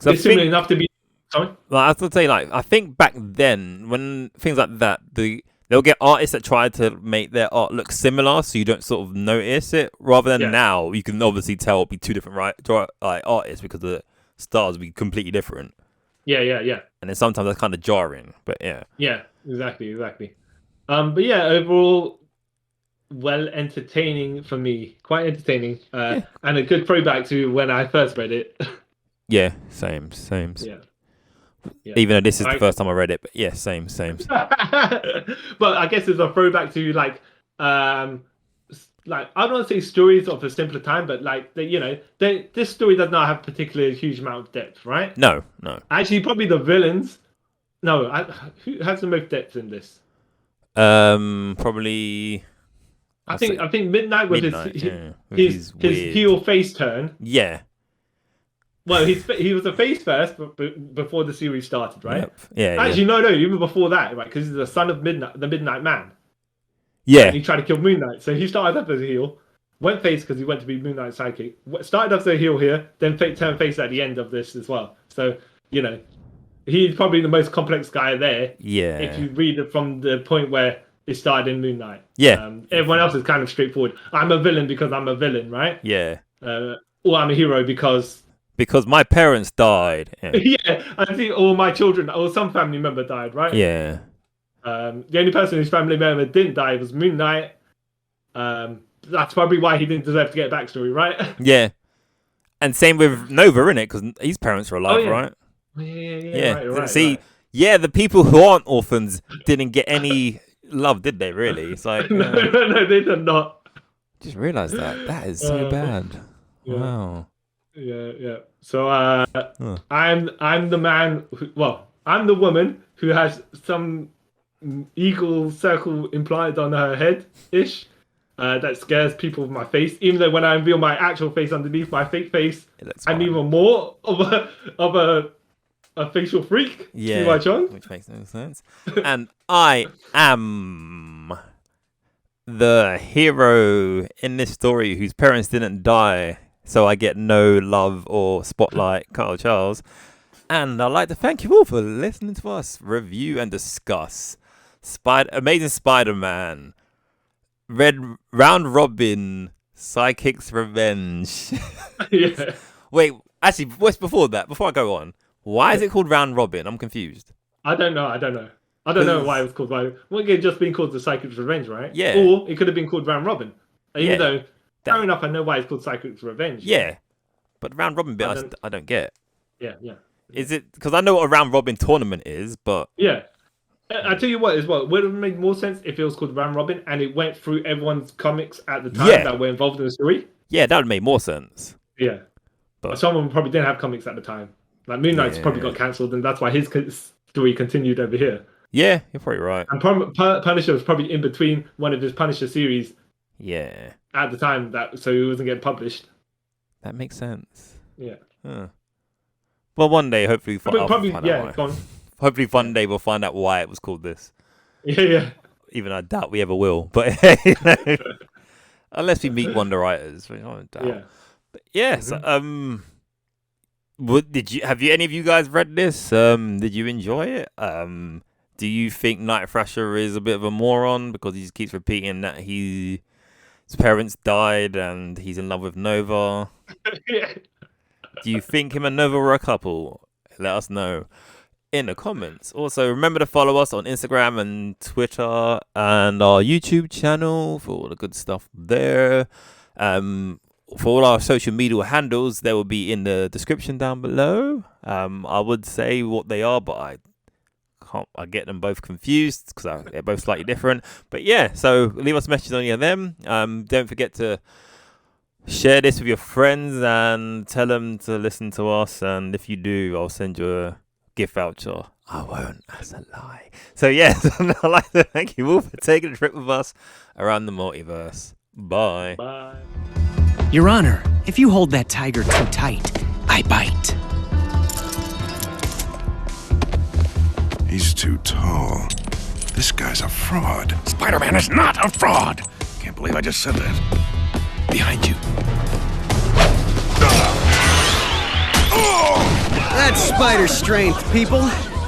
It's similar enough to be. Sorry. Like, I was gonna say, like, I think back then when things like that, they'll get artists that try to make their art look similar, so you don't sort of notice it. Rather than now, you can obviously tell it'll be two different artists because the styles will be completely different. Yeah. And then sometimes that's kind of jarring, but yeah. Yeah, exactly. But yeah, overall, well entertaining for me, quite entertaining, and a good throwback to when I first read it. Yeah, same. Yeah. Even though this is the first time I read it, but yeah, same. But I guess it's a throwback to like I don't want to say stories of a simpler time, but like this story does not have a particularly huge amount of depth, right? No. Actually, probably the villains. No, who has the most depth in this? Probably. I think Midnight with his heel face turn. Yeah. Well, he was a face first, before the series started, right? Yep. Yeah. Actually, no, even before that, right? Because he's the son of Midnight, the Midnight Man. Yeah. And he tried to kill Moonknight, so he started up as a heel, went face because he went to be Moonknight's sidekick. Started up as a heel here, then turned face at the end of this as well. So he's probably the most complex guy there. Yeah. If you read it from the point where it started in Moonknight. Yeah. Everyone else is kind of straightforward. I'm a villain because I'm a villain, right? Yeah. Or I'm a hero because my parents died. Yeah, I think all my children or some family member died, right? Yeah. The only person whose family member didn't die was Moon Knight. That's probably why he didn't deserve to get a backstory, right? Yeah. And same with Nova, innit? Because his parents were alive, right? Yeah. Right, See, the people who aren't orphans didn't get any love, did they? Really? It's like no, they did not. Just realised that is so bad. Yeah. Wow. Yeah. So I'm the man. I'm the woman who has some eagle circle implied on her head ish. That scares people with my face. Even though when I reveal my actual face underneath my fake face, I'm even more of a facial freak. Yeah, which makes no sense. And I am the hero in this story whose parents didn't die, so I get no love or spotlight, Carl Charles. And I'd like to thank you all for listening to us review and discuss Amazing Spider-Man, Round Robin, Sidekick's Revenge. Yeah. Wait, actually, what's before that? Before I go on, why is it called Round Robin? I'm confused. I don't know. I don't know why it was called Round. Well, it could have just been called the Sidekick's Revenge, right? Yeah. Or it could have been called Round Robin. Even though, fair enough, I know why it's called Sidekick's Revenge. Yeah. But Round Robin bit, I don't get. Yeah. Is it because I know what a Round Robin tournament is, but yeah. I tell you what, as well, would have made more sense if it was called Round Robin and it went through everyone's comics at the time that were involved in the story. Yeah, that would make more sense. Yeah, but some of them probably didn't have comics at the time. Like Moon Knight's probably got cancelled, and that's why his story continued over here. Yeah, you're probably right. And Punisher was probably in between one of his Punisher series. Yeah. At the time, so it wasn't getting published. That makes sense. Yeah. Huh. Well, one day, hopefully, Hopefully one day we'll find out why it was called this. Yeah. even I doubt we ever will. But unless we meet one of the writers, I don't doubt. Yeah. But yes. Have any of you guys read this? Did you enjoy it? Do you think Night Thrasher is a bit of a moron because he just keeps repeating that his parents died and he's in love with Nova? Yeah. Do you think him and Nova were a couple? Let us know in the comments. Also, remember to follow us on Instagram and Twitter and our YouTube channel for all the good stuff there. For all our social media handles, they will be in the description down below. I would say what they are, but I get them both confused because they're both slightly different. But yeah, so leave us a message on any of them. Don't forget to share this with your friends and tell them to listen to us. And if you do, I'll send you a gift voucher. I won't. That's a lie. So yes, I'd like to thank you all for taking a trip with us around the multiverse. Bye. Bye. Your Honor, if you hold that tiger too tight, I bite. He's too tall. This guy's a fraud. Spider-Man is not a fraud! Can't believe I just said that. Behind you. That's spider strength, people.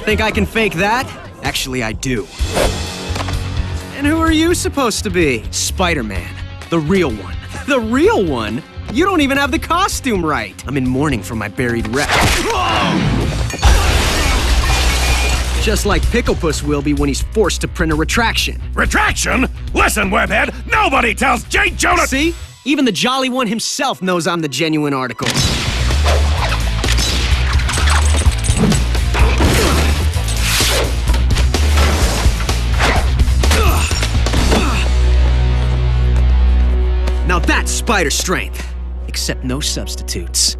Think I can fake that? Actually, I do. And who are you supposed to be? Spider-Man. The real one. The real one? You don't even have the costume right. I'm in mourning for my buried rep. Just like Picklepuss will be when he's forced to print a retraction. Retraction? Listen, webhead, nobody tells J. Jonah— See? Even the Jolly One himself knows I'm the genuine article. Now that's spider strength. Except no substitutes.